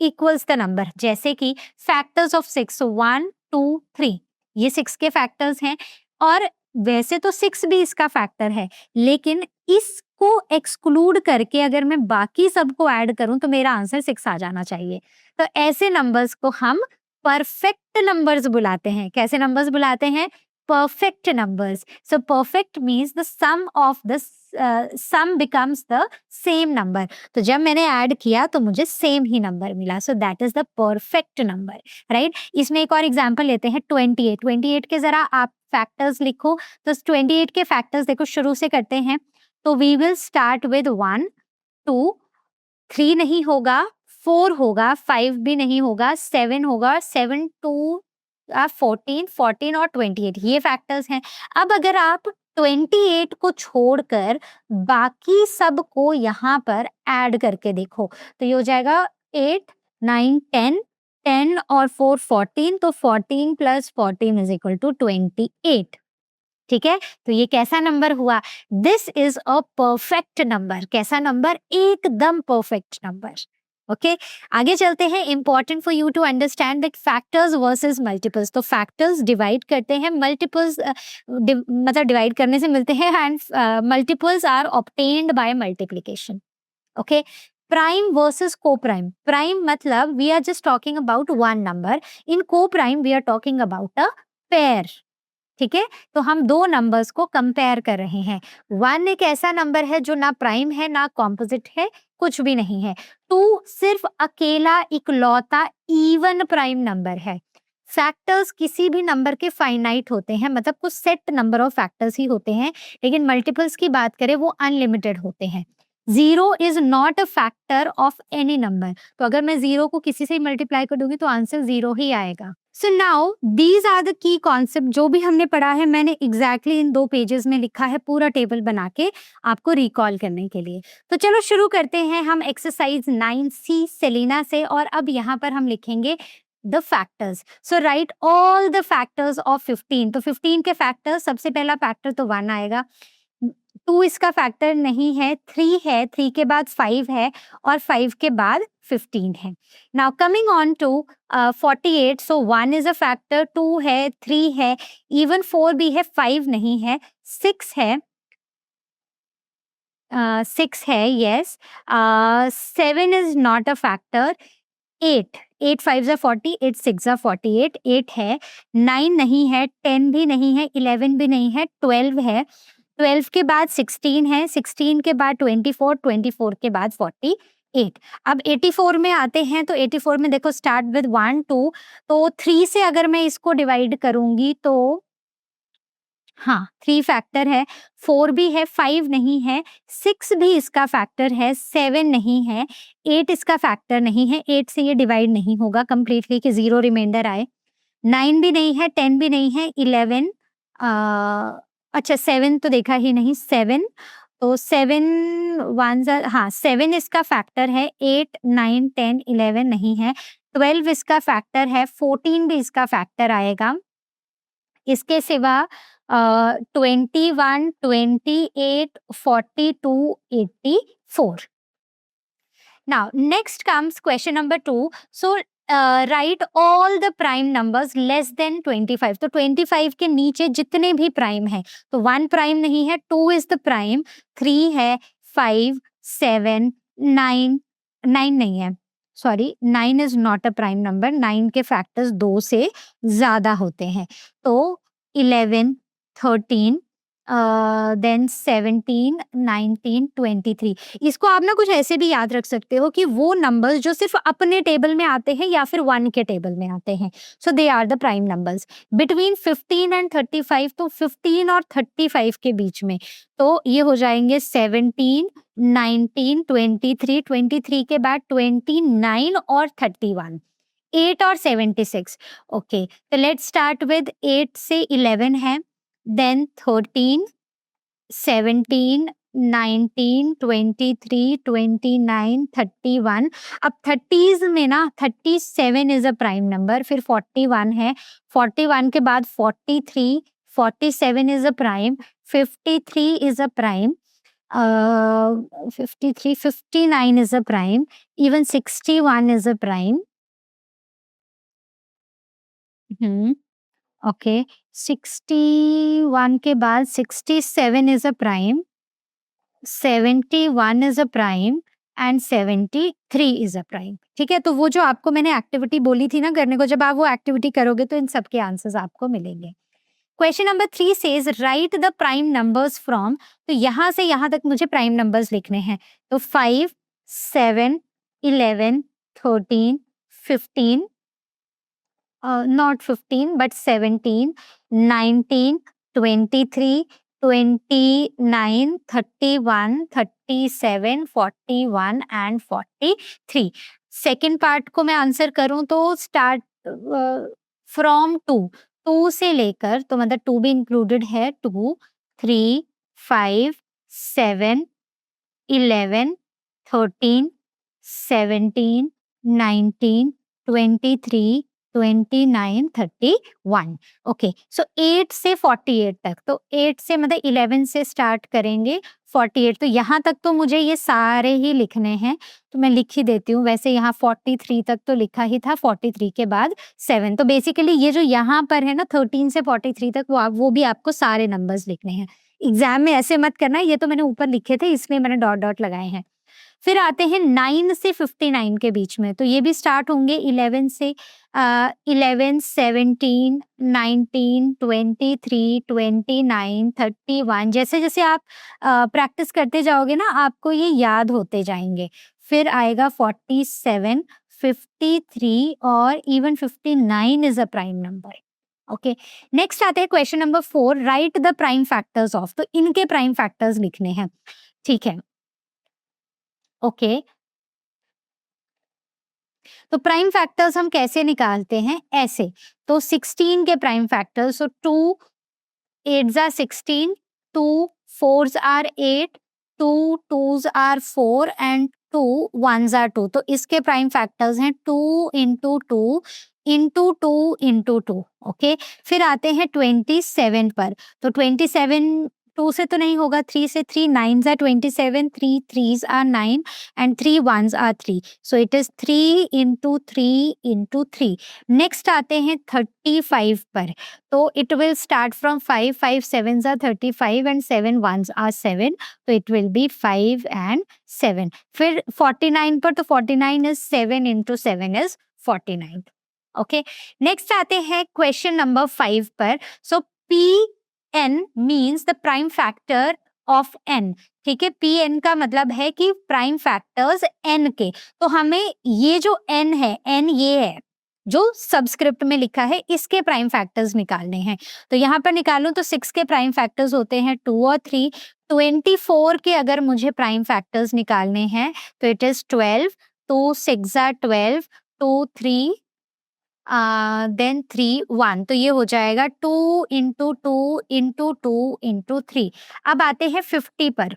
equals the number, जैसे कि फैक्टर्स ऑफ 6, 1, 2, 3, ये 6 के फैक्टर्स हैं, और वैसे तो 6 भी इसका फैक्टर है, लेकिन इसको एक्सक्लूड करके अगर मैं बाकी सबको ऐड करूं तो मेरा आंसर 6 आ जाना चाहिए। तो ऐसे नंबर्स को हम परफेक्ट नंबर्स बुलाते हैं। कैसे नंबर्स बुलाते हैं? Perfect numbers. So perfect means the sum of the sum becomes the same number. तो जब मैंने ऐड किया तो मुझे सेम ही नंबर मिला, so that is the perfect number, right. इसमें एक और एग्जांपल लेते हैं, 28। 28 के जरा आप फैक्टर्स लिखो। तो 28 के फैक्टर्स देखो, शुरू से करते हैं। तो वी विल स्टार्ट विद 1, 2, 3 नहीं होगा, 4 होगा, 5 भी नहीं होगा, 7 होगा, 7, 2, 14, 14 और 28, ये फैक्टर्स हैं। अब अगर आप 28 को छोड़कर बाकी सब को यहाँ पर ऐड करके देखो, तो ये हो जाएगा 8, 9, 10, 10 और 4, 14, तो 14 प्लस 14 इज इक्वल टू 28, ठीक है। तो ये कैसा नंबर हुआ? This is a perfect number. कैसा नंबर? एकदम परफेक्ट नंबर। ओके, आगे चलते हैं। Important for you to understand that factors versus multiples. तो फैक्टर्स डिवाइड करते हैं, मल्टीपल्स मतलब डिवाइड करने से मिलते हैं, and multiples are obtained by multiplication. Okay, prime versus coprime. Prime मतलब we are just talking about one number, in coprime we are talking about a pair, ठीक है। तो हम दो नंबर्स को कंपेयर कर रहे हैं। 1 एक ऐसा नंबर है जो ना प्राइम है ना कॉम्पोजिट है, कुछ भी नहीं है। 2 सिर्फ अकेला इकलौता इवन प्राइम नंबर है। फैक्टर्स किसी भी नंबर के फाइनाइट होते हैं, मतलब कुछ सेट नंबर ऑफ फैक्टर्स ही होते हैं, लेकिन मल्टीपल्स की बात करें वो अनलिमिटेड होते हैं। 0 is not a factor of any number. तो अगर मैं 0 को किसी से मल्टीप्लाई कर दूंगी तो आंसर 0 ही आएगा। So now these are the key concept जो भी हमने पढ़ा है, मैंने एग्जैक्टली इन 2 पेजेस में लिखा है, पूरा टेबल बना के आपको रिकॉल करने के लिए। तो चलो शुरू करते हैं हम एक्सरसाइज 9C सेलिना से, और अब यहाँ पर हम लिखेंगे the factors. So write all the factors of 15। तो 15 के फैक्टर्स, सबसे पहला फैक्टर तो 1 आएगा, 2 इसका फैक्टर नहीं है, 3 है, 3 के बाद 5 है, और 5 के बाद 15 है। Now coming on to 48, so 1 is a factor, 2 है, 3 है, इवन 4 भी है, 5 नहीं है, 6 है, 6 है, yes, 7 is not a factor, 8, 8 5 40, 8 6 48, 8 है, 9 नहीं है, 10 भी नहीं है, 11 भी नहीं है, 12 है, 12 के बाद 16 है, 16 के बाद 24, 24 के बाद 48। अब 84 में आते हैं, तो 84 में देखो स्टार्ट विद 1, 2, तो 3 से अगर मैं इसको डिवाइड करूंगी तो हाँ 3 फैक्टर है, 4 भी है, 5 नहीं है, 6 भी इसका फैक्टर है, 7 नहीं है, 8 इसका फैक्टर नहीं है, 8 से ये डिवाइड नहीं होगा कंप्लीटली कि 0 रिमाइंडर आए, 9 भी नहीं है, 10 भी नहीं है, 11, अच्छा 7 तो देखा ही नहीं, 7, तो 7 वन हाँ 7 इसका फैक्टर है, 8, 9, 10, 11 नहीं है, 12 इसका फैक्टर है, 14 भी इसका फैक्टर आएगा। इसके सिवा 21, 28, 42, 84, Now, next comes question number 2. So, write all the prime numbers less than 25. तो 25 के नीचे जितने भी प्राइम हैं, तो 1 प्राइम नहीं है, 2 इज द प्राइम, 3 है, 5, 7, 9 नहीं है, sorry, 9 is not a prime number, 9 के फैक्टर्स 2 से ज्यादा होते हैं, तो 11, 13, देन 17, 19, 23। इसको आप ना कुछ ऐसे भी याद रख सकते हो कि वो नंबर्स जो सिर्फ अपने टेबल में आते हैं या फिर 1 के टेबल में आते हैं, so they are the prime numbers. Between 15 and 35, तो 15 और 35 के बीच में, तो ये हो जाएंगे 17, 19, 23, 23 के बाद 29 और 31, 8 और 76। ओके, तो लेट्स स्टार्ट विद 8 से 11 है, देन 13, 17, 19, 23, 29, 31। अब 30s में ना 37 इज अ प्राइम नंबर, फिर 41 है, 41 के बाद 43, 47 is a prime, 53 is a prime, 53, 59 is a prime, even 61 is a prime. Okay, 61 के बाद 67 is a prime, 71 is a prime and 73 is a prime. ठीक है, तो वो जो आपको मैंने एक्टिविटी बोली थी ना करने को, जब आप वो एक्टिविटी करोगे तो इन सब के आंसर्स आपको मिलेंगे। Question number 3 says right the prime numbers from, तो यहां से यहां तक मुझे प्राइम नंबर्स लिखने हैं, तो 5, 7, 11, 13, 15, not 15 but 17, 19, 23, 29, 31, 37, 41 and 43। Second part को मैं आंसर करूं तो स्टार्ट फ्रॉम 2 से लेकर, तो मतलब 2 भी इंक्लूडेड है, 2, 3, 5, 7, 11, 13, 17, 19, 23, 29, 31। ओके, सो 8 से 48 तक, तो 8 से मतलब 11 से स्टार्ट करेंगे 48, तो यहाँ तक तो मुझे ये सारे ही लिखने हैं, तो मैं लिख ही देती हूँ। वैसे यहाँ 43 तक तो लिखा ही था, 43 के बाद 7, तो बेसिकली ये जो यहाँ पर है ना 13 से 43 तक, वो भी आपको सारे नंबर्स लिखने हैं। एग्जाम में ऐसे मत करना, ये तो मैंने ऊपर लिखे थे इसलिए मैंने डॉट डॉट लगाए हैं। फिर आते हैं 9 से 59 के बीच में, तो ये भी स्टार्ट होंगे 11 से, 11, 17, 19, 23, 29, 31। जैसे जैसे आप प्रैक्टिस करते जाओगे ना आपको ये याद होते जाएंगे। फिर आएगा 47, 53 और even 59 is a prime number. Okay, next आते हैं question number 4, right the prime factors of, तो इनके प्राइम फैक्टर्स लिखने हैं। ठीक है, ओके, तो प्राइम फैक्टर्स हम कैसे निकालते हैं, ऐसे, तो 16 के प्राइम फैक्टर्स, तो 2 8s are 16, 2 4s are 8, 2 2s are 4 and 2 1s are 2, तो इसके प्राइम फैक्टर्स हैं 2 into 2 into 2 into 2। ओके, फिर आते हैं 27 पर, तो 27 2 से तो नहीं होगा, 3 से, 3 9s are 27, 3 3s are 9 and 3 1s are 3, so it is 3 into 3 into 3। Next आते हैं 35 पर, तो it will start from 5, 5 7s are 35 and 7 1s are 7, तो it will be 5 and 7। फिर 49 पर, तो 49 is 7 into 7 is 49। Okay, next आते हैं क्वेश्चन नंबर 5 पर, सो Pn means the prime factor of n। ठीक है, Pn का मतलब है कि प्राइम फैक्टर्स n के, तो हमें ये जो n है, n ये है जो सबस्क्रिप्ट में लिखा है, इसके प्राइम फैक्टर्स निकालने हैं। तो यहाँ पर निकालूं तो 6 के प्राइम फैक्टर्स होते हैं 2 और 3, 24 के अगर मुझे प्राइम फैक्टर्स निकालने हैं तो इट इज 12, 2 6 are 12, 2 3 देन 3 1, तो ये हो जाएगा 2 into 2 into 2 into 3। अब आते हैं 50 पर,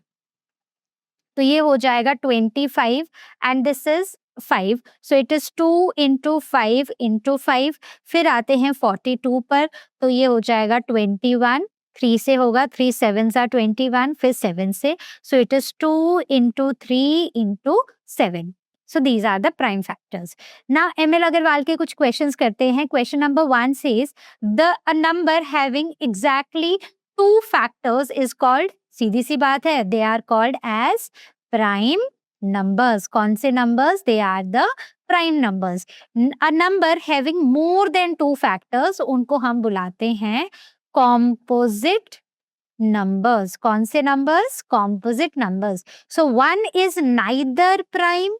तो ये हो जाएगा 25 and this is 5, so it is 2 into 5 into 5। फिर आते हैं 42 पर, तो ये हो जाएगा 21, 3 से होगा, 3 7s are 21, फिर 7 से, सो it is 2 into 3 into 7, So these are the prime factors. Now ML Agarwal के कुछ questions करते हैं. Question number 1 says a number having exactly 2 factors is called, सीधी सी बात है, they are called as prime numbers. कौन से numbers? They are the prime numbers. A number having more than 2 factors, उनको हम बुलाते हैं composite numbers. कौन से numbers? Composite numbers. So 1 is neither prime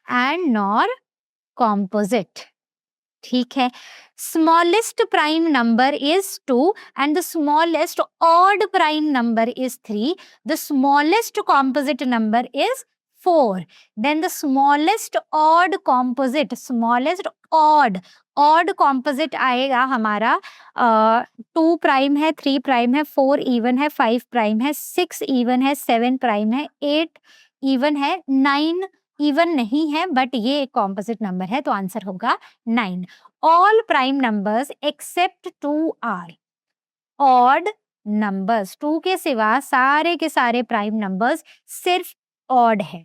and nor composite. ठीक है. Smallest prime number is 2 and the smallest odd prime number is 3. The smallest composite number is 4. Then the smallest odd composite, odd composite आएगा हमारा 2 प्राइम है, 3 प्राइम है, 4 इवन है, 5 प्राइम है, 6 इवन है, 7 प्राइम है, 8 इवन है, 9 इवन नहीं है, बट ये एक कॉम्पोजिट नंबर है, तो आंसर होगा 9. All prime numbers except 2 are odd numbers. 2 के सिवा सारे के सारे प्राइम नंबर्स सिर्फ ऑड है.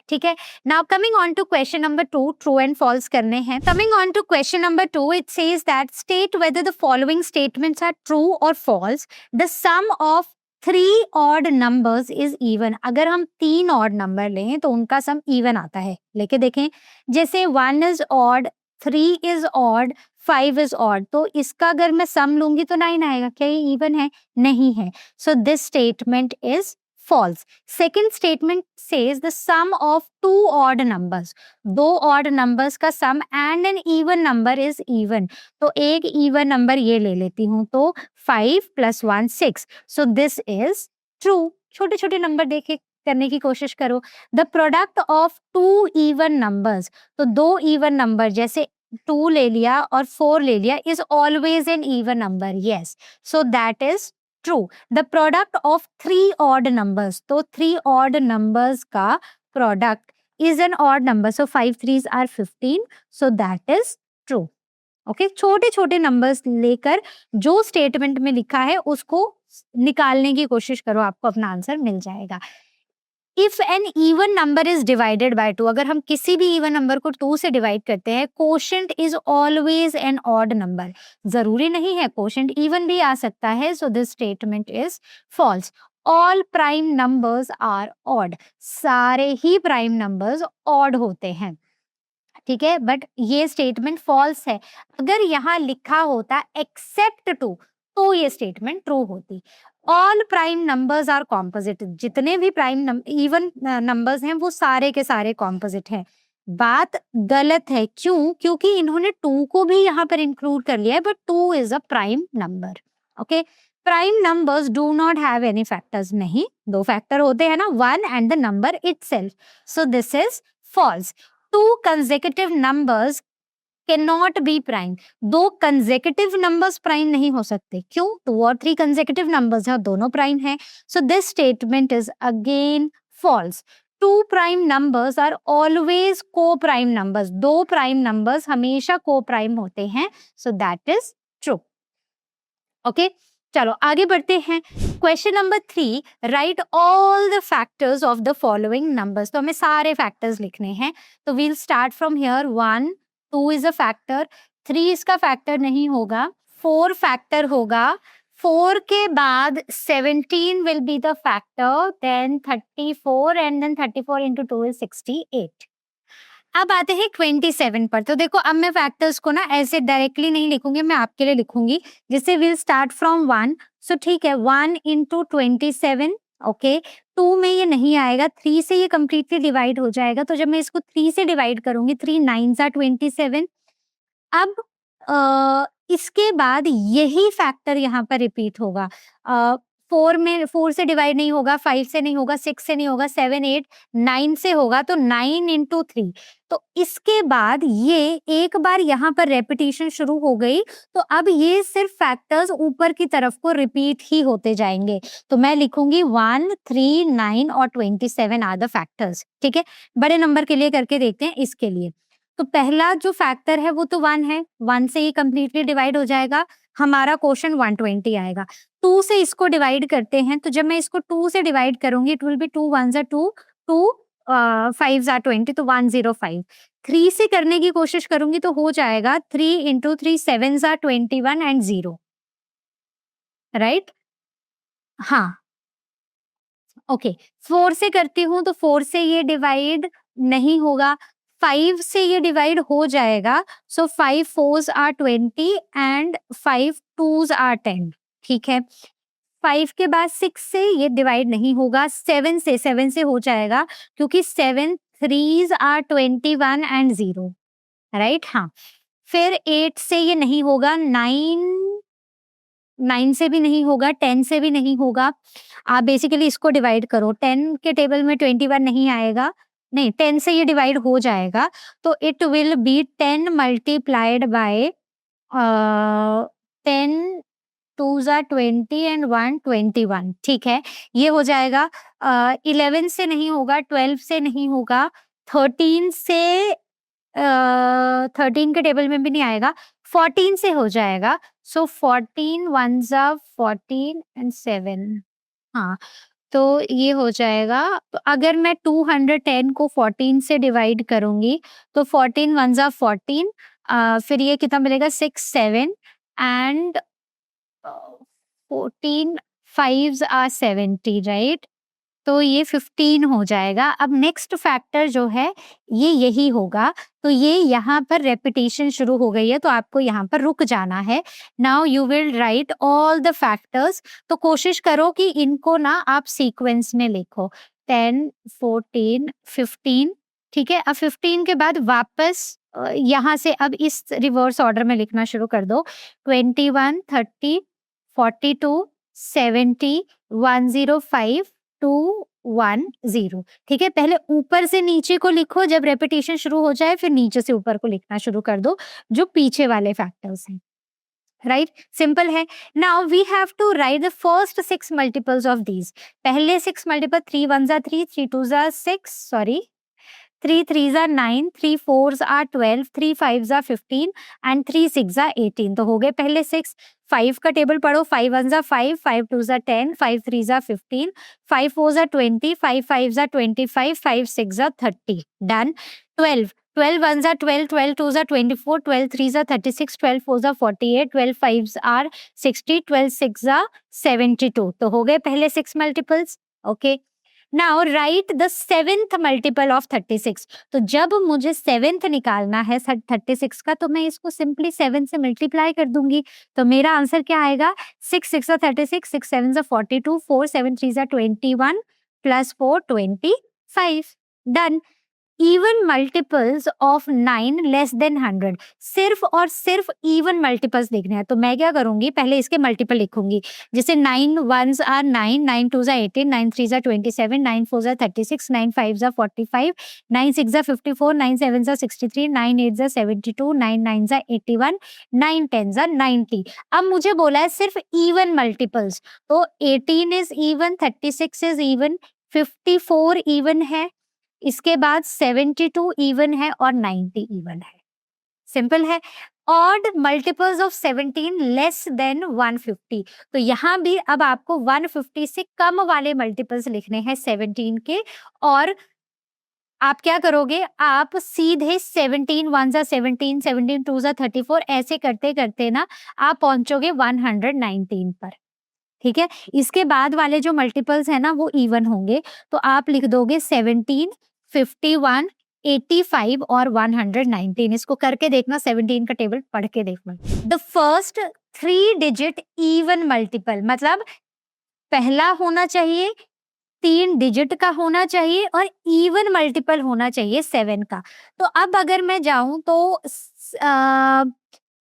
ठीक है. Now coming on to question number 2, true and false करने हैं. Coming on to question number 2, it says that state whether the following statements are true और false. The sum of 3 odd numbers is even. अगर हम 3 ऑड नंबर लें तो उनका सम इवन आता है. लेके देखें, जैसे 1 is odd, 3 is odd, 5 is odd, तो इसका अगर मैं सम लूंगी तो 9 आएगा. क्या ये इवन है? नहीं है. So this statement is false. Second statement says the sum of 2 odd numbers. 2 odd numbers का sum and an even number is even. तो एक even number ये ले लेती हूँ, तो 5 plus 1 6. So this is true. छोटे छोटे नंबर देखे करने की कोशिश करो. The product of 2 even numbers. तो 2 even number जैसे 2 ले लिया और 4 ले लिया is always an even number. Yes. So that is true. The product of 3 odd numbers. तो 3 odd numbers का product is an odd number. So 5 3s are 15. So that is true. Okay. छोटे छोटे numbers लेकर जो statement में लिखा है उसको निकालने की कोशिश करो, आपको अपना आंसर मिल जाएगा. If an even number is divided by 2, अगर हम किसी भी even number को 2 से divide करते हैं, quotient is always an odd number. जरूरी नहीं है, quotient even भी आ सकता है. So this statement is false. All prime numbers are odd. सारे ही prime numbers odd होते हैं. ठीक है, बट ये स्टेटमेंट फॉल्स है. अगर यहाँ लिखा होता एक्सेप्ट 2 तो ये स्टेटमेंट ट्रू होती. All prime numbers are composite. जितने भी प्राइम इवन नंबर्स हैं वो सारे के सारे कॉम्पोजिट हैं. बात गलत है. क्यों? क्योंकि इन्होंने 2 को भी यहाँ पर इंक्लूड कर लिया है, but 2 is a prime number. Okay. Prime numbers do not have any factors. नहीं, 2 फैक्टर होते हैं ना, 1 and the number itself. So this is false. 2 consecutive numbers cannot be prime. 2 consecutive numbers prime नहीं हो सकते. क्यों? 2 और 3 consecutive numbers हैं और दोनों prime हैं. So this statement is again false. 2 prime numbers are always co-prime numbers. 2 prime numbers हमेशा co-prime होते हैं. So that is true. Okay. चलो आगे बढ़ते हैं. Question number 3, write all the factors of the following numbers. तो हमें सारे फैक्टर्स लिखने हैं. तो we'll start from here. 1 2 is a factor, 3 इसका फैक्टर नहीं होगा, 4 फैक्टर होगा, 4 के बाद 17 will be the factor, then 34 and then 34 into 2 is 68. अब आते हैं 27 पर. तो देखो, अब मैं फैक्टर्स को ना ऐसे डायरेक्टली नहीं लिखूंगी, मैं आपके लिए लिखूंगी. जिससे विल स्टार्ट फ्रॉम 1. सो ठीक है, 1 into 27. ओके. 2 में ये नहीं आएगा, 3 से ये कंप्लीटली डिवाइड हो जाएगा. तो जब मैं इसको 3 से डिवाइड करूंगी, 3 9s are 27. अब इसके बाद यही फैक्टर यहाँ पर रिपीट होगा. 4 से डिवाइड नहीं होगा, 5 से नहीं होगा, 6 से नहीं होगा, 7 8 9 से होगा. तो 9 into 3. तो इसके बाद ये एक बार यहाँ पर रेपिटेशन शुरू हो गई. तो अब ये सिर्फ फैक्टर्स ऊपर की तरफ को रिपीट ही होते जाएंगे. तो मैं लिखूंगी 1 3 9 और 27 आर द फैक्टर्स. ठीक है. बड़े नंबर के लिए करके देखते हैं. इसके लिए तो पहला जो फैक्टर है वो तो 1 है. 1 से ये कंप्लीटली डिवाइड हो जाएगा, हमारा क्वेश्चन 120 आएगा. 2 से इसको डिवाइड करते हैं. तो जब मैं इसको 2 से डिवाइड करूंगी, it will be 2 1s are 2, 2 5s are 20 तो 105। 3 से करने की कोशिश करूंगी तो हो जाएगा 3 into 3 7s are 21 and 0, right? हाँ, ओके। 4 से करती हूँ तो 4 से ये डिवाइड नहीं होगा, 5 से ये डिवाइड हो जाएगा। सो 5 4s are 20 and 5 2s are 10, ठीक है। 5 के बाद 6 से ये डिवाइड नहीं होगा, 7 से हो जाएगा, क्योंकि 7 3s are 21 एंड 0, राइट? हाँ। फिर 8 से ये नहीं होगा, 9 से भी नहीं होगा, 10 से भी नहीं होगा। आप बेसिकली इसको डिवाइड करो, 10 के टेबल में 21 नहीं आएगा, नहीं 10 से ये डिवाइड हो जाएगा, तो it will be 10 multiplied by 10 2s are 20 and 1 21, ठीक है। ये हो जाएगा। 11 से नहीं होगा, 12 से नहीं होगा, 13 से 13 के टेबल में भी नहीं आएगा, 14 से हो जाएगा। सो 14 1s are 14 एंड 7, हाँ, तो ये हो जाएगा। तो अगर मैं 210 को 14 से डिवाइड करूंगी तो 14 1s are 14, फिर ये कितना मिलेगा 6 7 एंड 14 5s are 70, राइट? तो ये 15 हो जाएगा। अब नेक्स्ट फैक्टर जो है ये यही होगा, तो ये यहाँ पर रेपिटेशन शुरू हो गई है, तो आपको यहाँ पर रुक जाना है। Now you will write all the factors. तो कोशिश करो कि इनको ना आप सीक्वेंस में लिखो, 10 14 15, ठीक है। अब 15 के बाद वापस यहाँ से अब इस रिवर्स ऑर्डर में लिखना शुरू कर दो, 21 30 42 70 105 210, ठीक है। पहले ऊपर से नीचे को लिखो, जब रेपिटेशन शुरू हो जाए फिर नीचे से ऊपर को लिखना शुरू कर दो, जो पीछे वाले फैक्टर्स हैं, राइट? सिंपल है। Now we have to write the first 6 multiples of these. पहले 6 multiple, 3 1s are 3 3 2s are 6, sorry 3 3s are 9 3 4s are 12 3 5s are 15 and 3 6s are 18। तो हो गए पहले 6। 5 का टेबल पढ़ो, 5 1s are 5 5 2s are 10 5 3s are 15 5 4s are 20 5 5s are 25 5 6s are 30, done. 12 12 1s are 12 12 2s are 24 12 3s are 36 12 4s are 48 12 5s are 60 12 6s are 72। तो हो गए पहले 6 multiples, okay. Now right the 7th multiple of 36। तो जब मुझे 7th निकालना है 36 का, तो मैं इसको सिंपली 7 से मल्टीप्लाई कर दूंगी। तो मेरा आंसर क्या आएगा, 6 6 36 6 7 42 4 7 3 21 plus 4 25, done. Even multiples of 9 less than 100, सिर्फ और सिर्फ इवन मल्टीपल्स देखने हैं। तो मैं क्या करूंगी, पहले इसके मल्टीपल लिखूंगी। जैसे 9 1s are 9 9 2s are 18 9 3s are 27 9 4s are 36 9 5s are 45 9 6s are 54 9 7s are 63 9 8s are 72 9 9s are 81 9 10s are 90। अब मुझे बोला है सिर्फ इवन मल्टीपल्स, तो 18 is even, 36 is even, 54 even है, इसके बाद 72 इवन है और 90 इवन है। सिंपल है। Odd multiples of 17 less than 150। तो यहाँ भी अब आपको 150 से कम वाले मल्टीपल्स लिखने हैं 17 के, और आप क्या करोगे, आप सीधे 17 1s are 17 17 2s are 34 ऐसे करते करते ना आप पहुंचोगे 119 पर, ठीक है। इसके बाद वाले जो मल्टीपल्स है ना वो इवन होंगे, तो आप लिख दोगे 17 51 85 और 119। इसको करके देखना, 17 का टेबल पढ़ के देखना। The first 3 digit even multiple, मतलब पहला होना चाहिए 3 डिजिट का होना चाहिए और इवन मल्टीपल होना चाहिए 7 का। तो अब अगर मैं जाऊं तो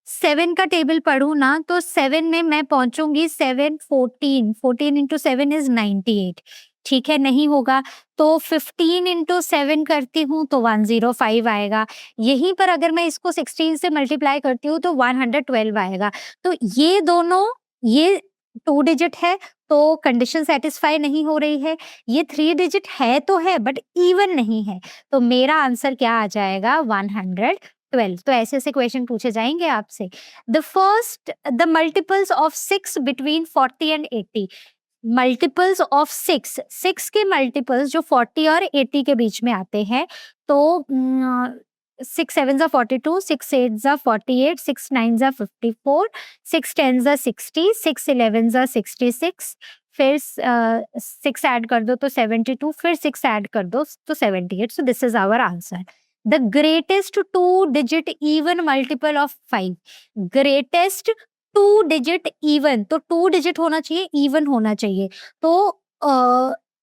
7 का टेबल पढ़ू ना, तो 7 में मैं पहुंचूंगी 7 14 14 इंटू 7 इज 98, ठीक है, नहीं होगा। तो 15 इंटू 7 करती हूँ तो 105 आएगा। यहीं पर अगर मैं इसको 16 से मल्टीप्लाई करती हूँ तो 112 आएगा। तो ये दोनों, ये 2 डिजिट है तो कंडीशन सेटिस्फाई नहीं हो रही है, ये 3 डिजिट है तो है बट इवन नहीं है, तो मेरा आंसर क्या आ जाएगा, 112। तो ऐसे ऐसे क्वेश्चन पूछे जाएंगे आपसे। The first the multiples of 6 between 40 and 80। Multiples of 6 के मल्टीपल्स जो 40 और 80 के बीच में आते हैं, तो 6 7 42, 6 8 48, 6 9 54, 6 10 60, 6 11 66, फिर 6 ऐड कर दो तो 72, फिर 6 ऐड कर दो तो 78. So this is our answer. The greatest 2-digit even multiple of 5. Greatest 2-digit even, तो 2 digit होना चाहिए, इवन होना चाहिए. तो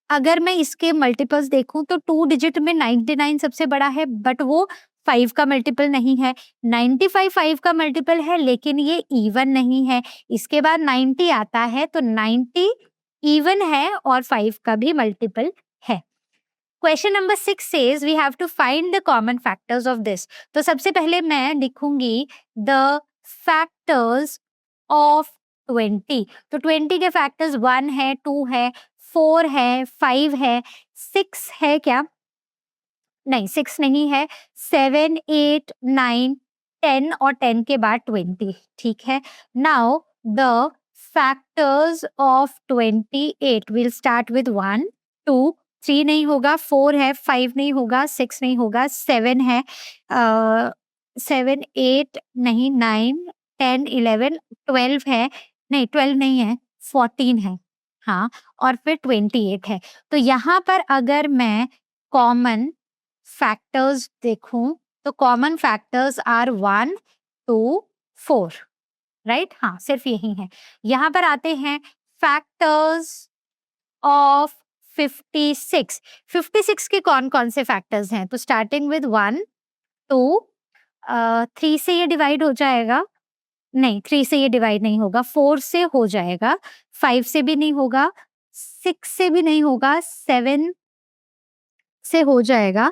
अगर मैं इसके मल्टीपल्स देखूं तो 2 digit में 99 सबसे बड़ा है, बट वो 5 का मल्टीपल नहीं है. 95 5 का मल्टीपल है, लेकिन ये इवन नहीं है. इसके बाद 90 आता है, तो 90 इवन है और 5 का भी मल्टीपल है. Question number 6 says we have to find the common factors of this. तो सबसे पहले मैं लिखूंगी द फैक्टर्स ऑफ 20. तो 20 के फैक्टर्स 1 है, 2 है, 4 है, 5 है, 6 है क्या? नहीं, 6 नहीं है. 7 8 9 10 और 10 के बाद 20. ठीक है. Now the factors of 28. Will start with 1 2 3 नहीं होगा, 4 है, 5 नहीं होगा, 6 नहीं होगा, 7 है, 7 8 नहीं, 9 10 11 12 है, नहीं 12 नहीं है, 14 है. हाँ, और फिर 28 है. तो यहाँ पर अगर मैं कॉमन फैक्टर्स देखूं तो कॉमन फैक्टर्स आर 1 2 4. राइट. हाँ, सिर्फ यही है. यहां पर आते हैं फैक्टर्स ऑफ 56. 56 के कौन कौन से फैक्टर्स हैं? तो स्टार्टिंग विद 1 2 3 से ये डिवाइड हो जाएगा, नहीं 3 से ये डिवाइड नहीं होगा, 4 से हो जाएगा, 5 से भी नहीं होगा, 6 से भी नहीं होगा, 7 से हो जाएगा,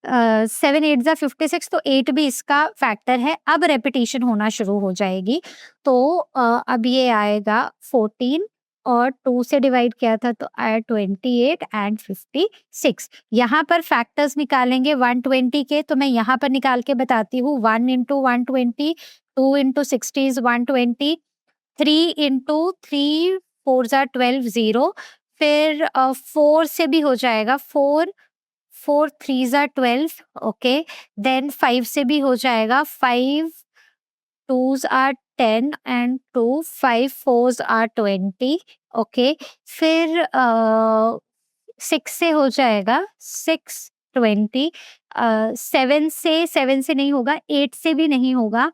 7 8 56, तो 8 भी इसका फैक्टर है. अब रेपिटेशन होना शुरू हो जाएगी. तो अब ये आएगा 14 और 2 से डिवाइड किया था तो आया 28 एंड 56. यहाँ पर फैक्टर्स निकालेंगे 120 के, तो मैं यहाँ पर निकाल के बताती हूँ. 1 इंटू 120, 2 इंटू 60 इज 120, 3 इंटू 3 4 12 0. फिर 4 से भी हो जाएगा, 4 4 3 12. ओके. देन 5 से भी हो जाएगा, 5 2s are 10 and 2 5 4s are 20. Okay. फिर 6 से हो जाएगा, 6 20. 7 से नहीं होगा, 8 से भी नहीं होगा,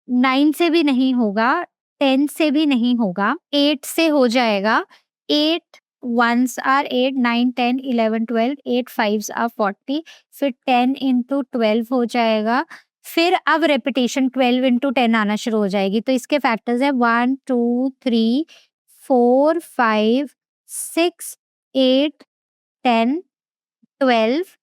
9 से भी नहीं होगा, 10 से भी नहीं होगा, 8 से हो जाएगा, 8 1s are 8 9 10 11 12, 8 5s are 40. फिर 10 इंटू 12 हो जाएगा. फिर अब रेपिटेशन 12 इंटू 10 आना शुरू हो जाएगी. तो इसके फैक्टर्स है 1 2 3 4 5 6 8 10 12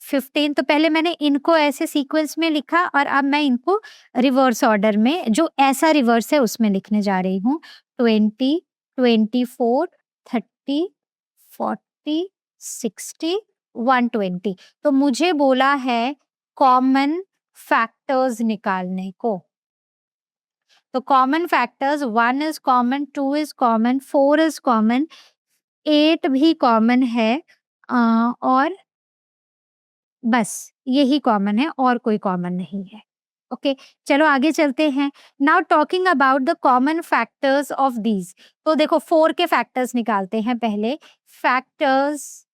15. तो पहले मैंने इनको ऐसे सीक्वेंस में लिखा और अब मैं इनको रिवर्स ऑर्डर में, जो ऐसा रिवर्स है उसमें लिखने जा रही हूँ. 20 24 30 40 60 120. तो मुझे बोला है कॉमन फैक्टर्स निकालने को. तो common factors 1 is common, 2 is common, 4 is common, 8 भी कॉमन है, और बस यही कॉमन है और कोई कॉमन नहीं है. ओके. चलो आगे चलते हैं. Now talking about the common factors of these. तो देखो 4 के फैक्टर्स निकालते हैं पहले. फैक्टर्स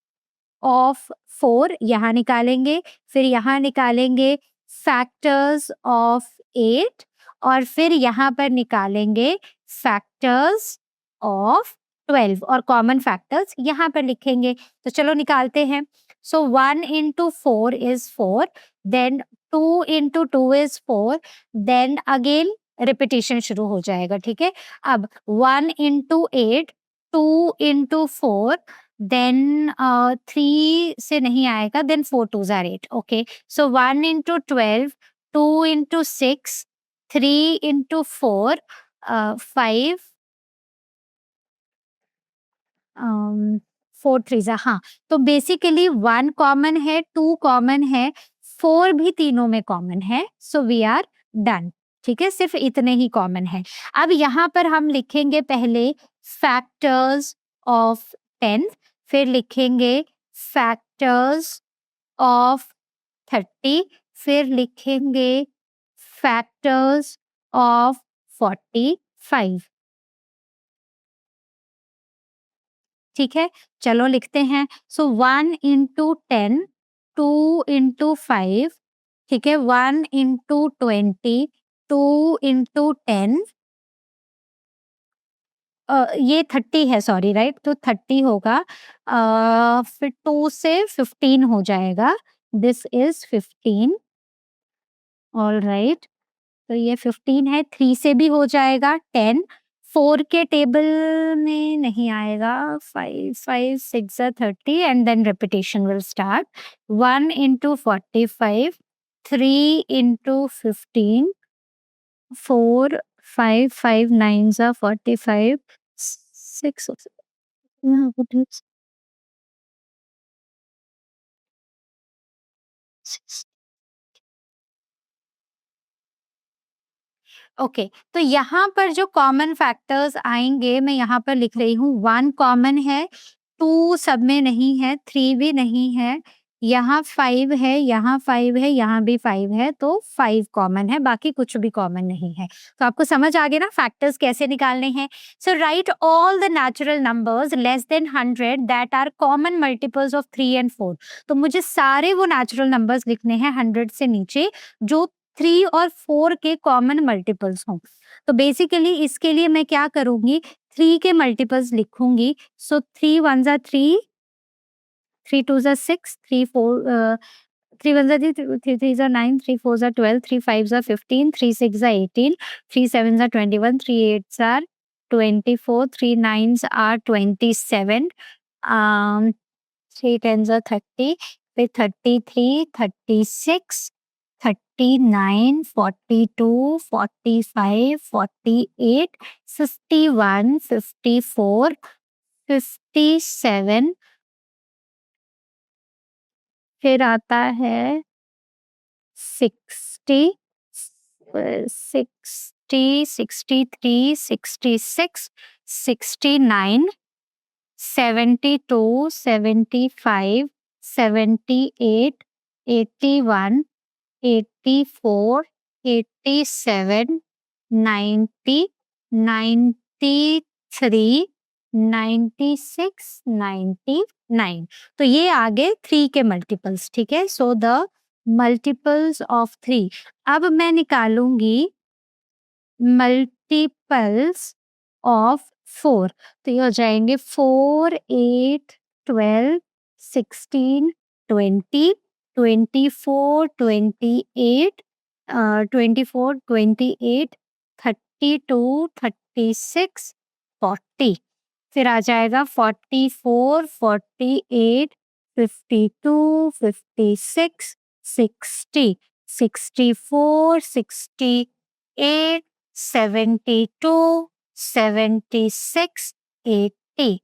ऑफ 4 यहाँ निकालेंगे, फिर यहाँ निकालेंगे फैक्टर्स ऑफ 8, और फिर यहाँ पर निकालेंगे फैक्टर्स ऑफ 12 और कॉमन फैक्टर्स यहाँ पर लिखेंगे. तो चलो निकालते हैं. सो 1 into 4 is 4, then 2 into 2 is 4, then again repetition शुरू हो जाएगा. ठीक है. अब 1 into 8, 2 into 4, then 3 से नहीं आएगा, then 4 2s are 8. Okay. So 1 into 12, 2 into 6, 3 into 4, 5, 4 3 हाँ. तो बेसिकली 1 कॉमन है, 2 कॉमन है, 4 भी तीनों में कॉमन है. So we are done. ठीक है. सिर्फ इतने ही कॉमन है. अब यहाँ पर हम लिखेंगे पहले फैक्टर्स ऑफ 10, फिर लिखेंगे फैक्टर्स ऑफ 30, फिर लिखेंगे फैक्टर्स ऑफ 45। ठीक है, चलो लिखते हैं। सो 1 इंटू 10, 2 इंटू 5, ठीक है, 1 इंटू 20, 2 इंटू 10, ये 30 है, सॉरी, राइट? तो 30 होगा, फिर 2 से 15 हो जाएगा, दिस इज 15। ऑल राइट, तो ये 15 है, 3 से भी हो जाएगा 10, 4 के टेबल में नहीं आएगा, 5 5 6 30 and then repetition will start. 1 into 45, 3 into 15, 4 5 5 9 45, 6 yeah, what is 6? Okay, तो यहाँ पर जो कॉमन फैक्टर्स आएंगे मैं यहाँ पर लिख रही हूँ। 1 कॉमन है, 2 सब में नहीं है, 3 भी नहीं है, यहाँ 5 है, यहाँ 5 है, यहाँ भी 5 है, तो 5 कॉमन है, बाकी कुछ भी कॉमन नहीं है। तो आपको समझ आ गया ना फैक्टर्स कैसे निकालने हैं। So write all the natural numbers less than 100 that are common multiples of 3 and 4। तो मुझे सारे वो नेचुरल नंबर्स लिखने हैं 100 से नीचे जो 3 और 4 के कॉमन मल्टीपल्स हों। तो बेसिकली इसके लिए मैं क्या करूंगी, 3 के मल्टीपल्स लिखूंगी। सो 3 1 जा 3, 3 2 जा 6, 3 4 3 1 जा 3, 3 3 जा 9, 3 4 जा 12, 3 5 जा 15, 3 6 जा 18, 3 7 जा 21, 3 8 जा 24, 3 9 are 27, 3 10 are 30, फिर 33, 36, 39, 42, 45, 48, 51, 54, 57, फिर आता है 60, 60, 63, 66, 69, 72, 75, 78, 81, 84, 87, 90, 93, 96, 99। तो ये आगे 3 के मल्टीपल्स, ठीक है। So the multiples of 3। अब मैं निकालूंगी मल्टीपल्स ऑफ 4। तो ये हो जाएंगे 4 8 12 16 20 24 28 24 28 32 36 40। फिर आ जाएगा 44 48 52 56 60 64 68 72 76 80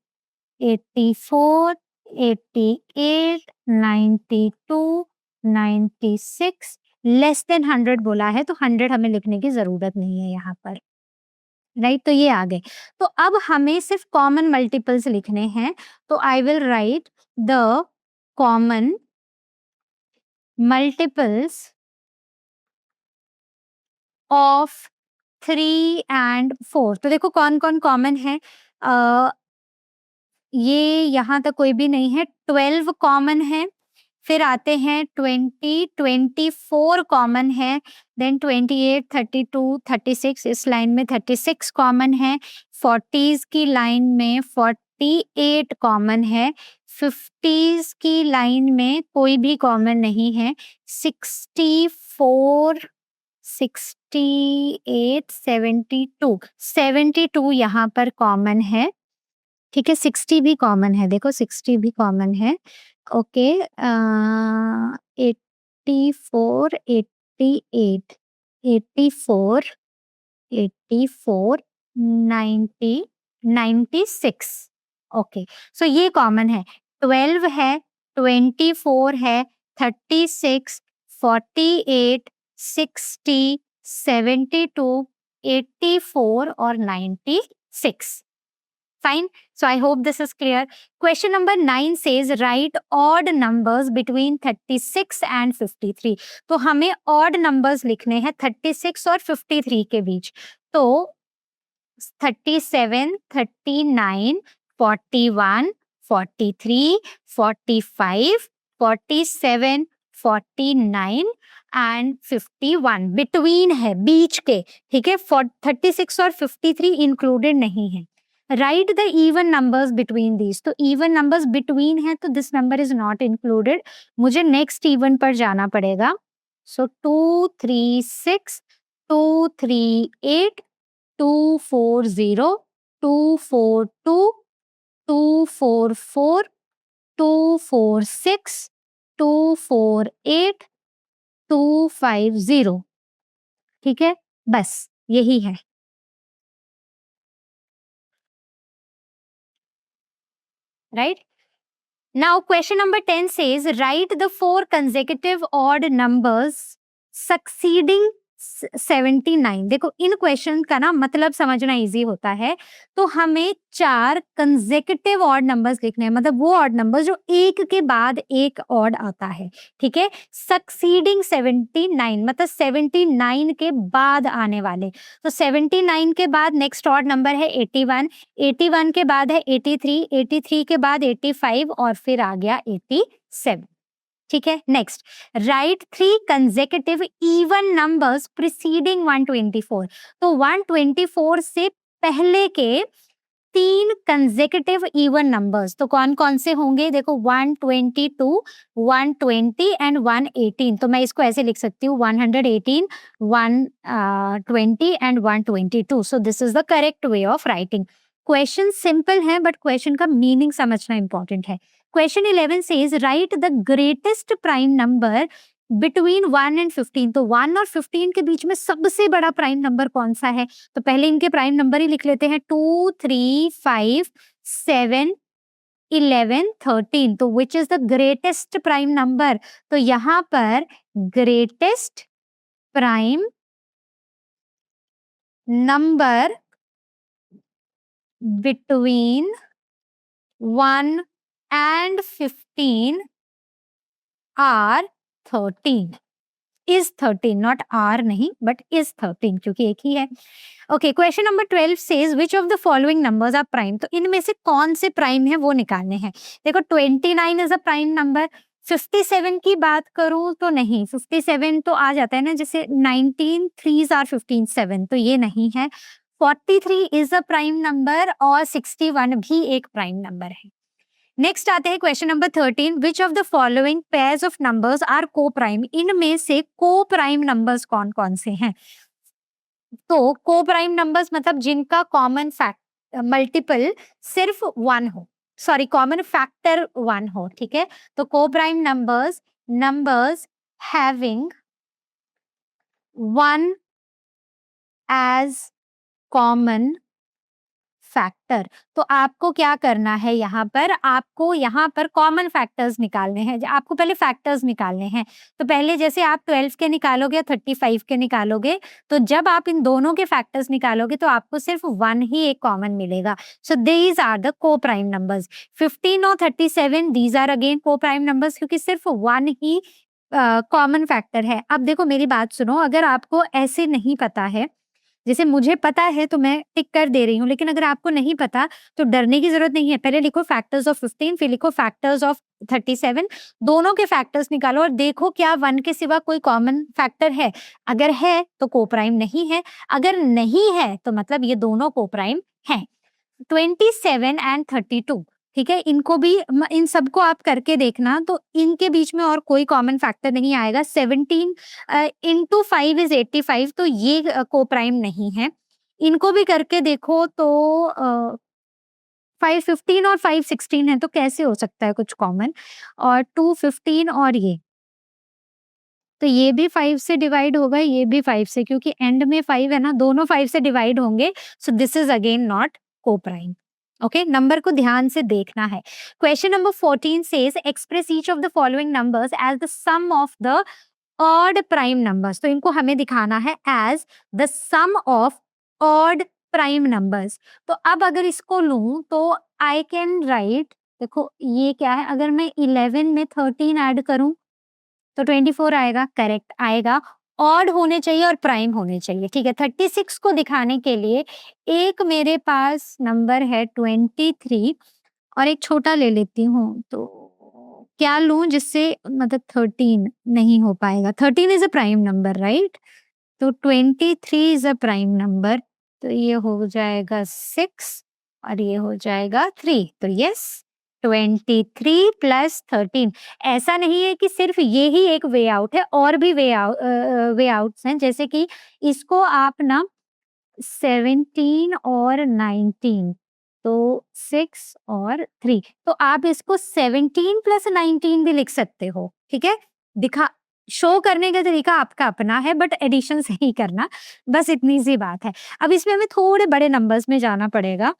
84 88 92 96। लेस देन 100 बोला है तो 100 हमें लिखने की जरूरत नहीं है यहाँ पर, राइट। तो ये आ गए। तो अब हमें सिर्फ कॉमन मल्टीपल्स लिखने हैं। तो I will write the common multiples of 3 and 4। तो देखो कौन कौन कॉमन है। ये यहाँ तक कोई भी नहीं है। 12 कॉमन है, फिर आते हैं 20 24 कॉमन है, देन 28 32 36, इस लाइन में 36 कॉमन है, 40s की लाइन में 48 कॉमन है, 50s की लाइन में कोई भी कॉमन नहीं है, 64 68 72 72 यहाँ पर कॉमन है, ठीक है। 60 भी कॉमन है, देखो 60 भी कॉमन है। ओके, 84 88 84 84 90 96। ओके, सो ये कॉमन है। 12 है, 24 है, 36 48 60 72 84 और 96। Fine. So I hope this is clear. Question number 9 says write odd numbers between 36 and 53. तो हमें odd numbers लिखने हैं 36 और 53 के बीच. तो 37, 39, 41, 43, 45, 47, 49 एंड 51 बिटवीन है, बीच के. ठीक है, 36 और 53 इंक्लूडेड नहीं है. Right the even numbers between these. तो इवन नंबर्स बिटवीन है तो this number is not included. मुझे नेक्स्ट इवन पर जाना पड़ेगा. सो 236, 238, 240, 242, 244, 246, 248, 250. ठीक है, बस यही है. Right. Now question number 10 says write the 4 consecutive odd numbers succeeding 79. देखो इन क्वेश्चन का ना मतलब समझना इजी होता है. तो हमें 4 कंसेक्यूटिव ऑड नंबर्स लिखने हैं, मतलब वो ऑड नंबर जो एक के बाद एक ऑड आता है. ठीक है, सक्सीडिंग 79 मतलब 79 के बाद आने वाले. तो 79 के बाद नेक्स्ट ऑड नंबर है 81, 81 के बाद है 83, 83 के बाद 85 और फिर आ गया 87. ठीक है, next right 3 consecutive even numbers preceding 124. तो 124 से पहले के 3 कंसेक्यूटिव इवन नंबर्स तो कौन कौन से होंगे? देखो 122, 120 एंड 118. तो मैं इसको ऐसे लिख सकती हूँ 118, 120 and 122. So this is the correct way of writing. Question simple है बट क्वेश्चन का मीनिंग समझना इंपॉर्टेंट है. Question 11 says write the greatest prime number between 1 and 15. तो 1 और 15 के बीच में सबसे बड़ा प्राइम नंबर कौन सा है? तो पहले इनके प्राइम नंबर ही लिख लेते हैं. 2, 3, 5, 7, 11, 13. तो which is the greatest prime number? तो यहाँ पर greatest prime number between 1 and 15 are 13. is 13, not are नहीं but is 13 क्योंकि एक ही है. Okay, question number 12 says which of the following numbers are prime. तो इनमें से कौन से प्राइम है वो निकालने हैं. देखो 29 इज अ प्राइम नंबर. 57 की बात करूं तो नहीं, 57 तो आ जाता है ना, जैसे 19 3s are 15 7, तो ये नहीं है. 43 इज अ प्राइम नंबर और 61 भी एक प्राइम नंबर है. नेक्स्ट आते हैं question number 13. Which of the following pairs of numbers are co prime. इनमें से को प्राइम नंबर्स कौन कौन से हैं? तो को प्राइम नंबर्स मतलब जिनका कॉमन मल्टीपल सिर्फ 1 हो, सॉरी कॉमन फैक्टर 1 हो. ठीक है, तो co prime numbers having 1 as common factor. तो आपको क्या करना है, आपको यहाँ पर कॉमन फैक्टर्स निकालने हैं. आपको पहले फैक्टर्स निकालने हैं. तो पहले जैसे आप 12 के निकालोगे, 35 के निकालोगे, तो जब आप इन दोनों के फैक्टर्स निकालोगे तो आपको सिर्फ 1 ही एक कॉमन मिलेगा. सो these are the co prime numbers. 15 और 37 दीज आर अगेन को प्राइम नंबर्स क्योंकि सिर्फ 1 ही कॉमन फैक्टर है. अब देखो मेरी बात सुनो, अगर आपको ऐसे नहीं पता है, जैसे मुझे पता है तो मैं टिक कर दे रही हूँ, लेकिन अगर आपको नहीं पता तो डरने की जरूरत नहीं है. पहले लिखो फैक्टर्स ऑफ 15, फिर लिखो फैक्टर्स ऑफ 37, दोनों के फैक्टर्स निकालो और देखो क्या 1 के सिवा कोई कॉमन फैक्टर है. अगर है तो को प्राइम नहीं है, अगर नहीं है तो मतलब ये दोनों को प्राइम हैं. 27 एंड 32, ठीक है, इनको भी, इन सबको आप करके देखना तो इनके बीच में और कोई कॉमन फैक्टर नहीं आएगा. 17 into 5 is 85, तो ये को प्राइम नहीं है. इनको भी करके देखो तो 515 और 516 है, तो कैसे हो सकता है कुछ कॉमन. और 215 और ये, तो ये भी 5 से डिवाइड होगा, ये भी 5 से, क्योंकि एंड में 5 है ना, दोनों 5 से डिवाइड होंगे. So this is again not co prime. Okay, number को ध्यान से देखना है. Question number 14 says express each of the following numbers as the sum of the odd prime numbers. तो इनको हमें दिखाना है as the sum of odd prime numbers. तो अब अगर इसको लूँ तो आई कैन राइट, देखो ये क्या है, अगर मैं 11 में 13 ऐड करूँ तो 24 आएगा, करेक्ट आएगा। ऑड होने चाहिए और प्राइम होने चाहिए, ठीक है। 36 को दिखाने के लिए एक मेरे पास नंबर है 23 और एक छोटा ले लेती हूँ, तो क्या लूँ जिससे मतलब 13 नहीं हो पाएगा। 13 is a prime number right? तो 23 इज़ अ प्राइम नंबर, तो ये हो जाएगा 6 और ये हो जाएगा 3, तो यस 23 प्लस 13। ऐसा नहीं है कि सिर्फ ये ही एक वे आउट है, और भी वे आउट्स हैं, जैसे कि इसको आप ना 17 और 19, तो 6 और 3, तो आप इसको 17 प्लस 19 भी लिख सकते हो, ठीक है। दिखा शो करने का तरीका आपका अपना है, बट एडिशन सही करना, बस इतनी सी बात है। अब इसमें हमें थोड़े बड़े नंबर्स में जाना पड़ेगा।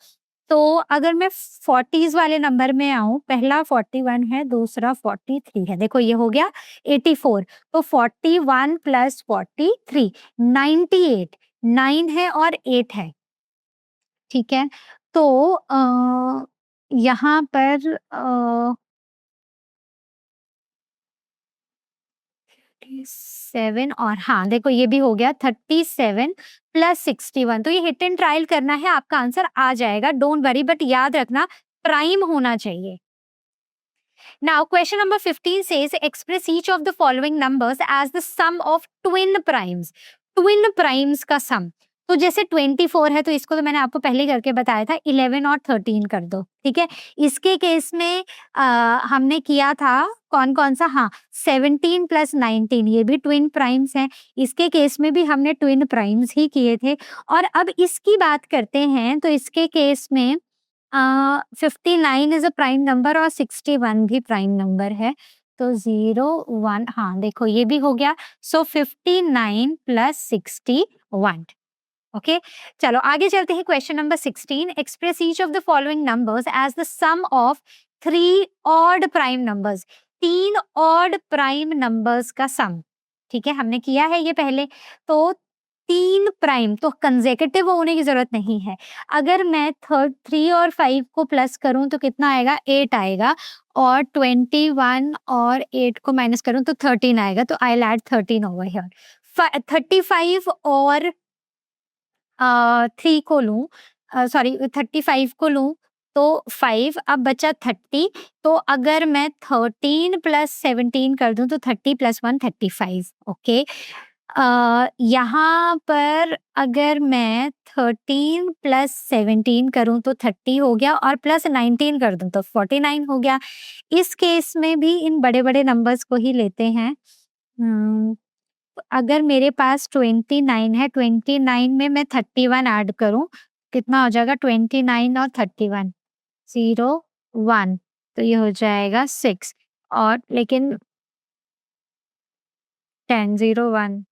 तो अगर मैं 40s वाले नंबर में आऊं, पहला 41 है, दूसरा 43 है, देखो ये हो गया 84, तो 41 प्लस 43 98, 9 है और 8 है, ठीक है। तो यहाँ पर 7 और हाँ, देखो ये भी हो गया 37 प्लस 61, तो ये हिट एंड ट्रायल करना है, आपका आंसर आ जाएगा, डोंट वरी, बट याद रखना प्राइम होना चाहिए। Now, question number 15 says express each of the following numbers as the sum of twin primes. Twin primes का sum, तो जैसे 24 है तो इसको तो मैंने आपको पहले ही करके बताया था, 11 और 13 कर दो, ठीक है। इसके केस में हमने किया था कौन कौन सा, हाँ 17 प्लस 19, ये भी ट्विन प्राइम्स हैं। इसके केस में भी हमने ट्विन प्राइम्स ही किए थे। और अब इसकी बात करते हैं, तो इसके केस में 59 इज़ अ प्राइम नंबर और 61 भी प्राइम नंबर है। तो 0, 1, हाँ, देखो ये भी हो गया। So 59 plus 61, okay. चलो आगे चलते हैं, question number 16, express each of the following numbers as the sum of 3 odd prime numbers. 3 odd prime numbers का सम, ठीक है, हमने किया है ये पहले। तो 3 प्राइम तो कंसेक्यूटिव होने की जरूरत नहीं है। अगर मैं 3 और 5 को प्लस करूं तो कितना आएगा, 8 आएगा, और 21 और 8 को माइनस करूं तो 13 आएगा, तो I will add 13 over here. 35 और 3 को लूँ, सॉरी 35 को लूँ तो 5, अब बचा 30, तो अगर मैं 13 प्लस 17 कर दूँ तो 30 प्लस 1 35, ओके। यहाँ पर अगर मैं 13 प्लस 17 करूँ तो 30 हो गया, और प्लस 19 कर दूँ तो 49 हो गया। इस केस में भी इन बड़े-बड़े नंबर्स को ही लेते हैं। अगर मेरे पास 29 है, 29 में मैं 31 ऐड करूं, कितना हो जाएगा, 29 और 31, 0, 1, तो ये हो जाएगा 6, और लेकिन 10, 0, 1,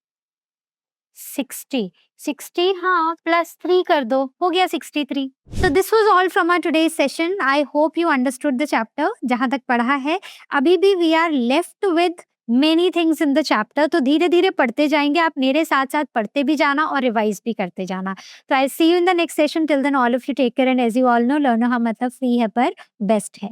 60, 60, हाँ, प्लस 3 कर दो, हो गया 63। So this was all from our today's session. I hope you understood the chapter जहाँ तक पढ़ा है। अभी भी we are left with many things in the chapter, तो धीरे धीरे पढ़ते जाएंगे, आप मेरे साथ साथ पढ़ते भी जाना और रिवाइज भी करते जाना। तो I'll see you in the next session. Till then all of you take care, and as you all know, learn how मतलब फ्री है पर बेस्ट है।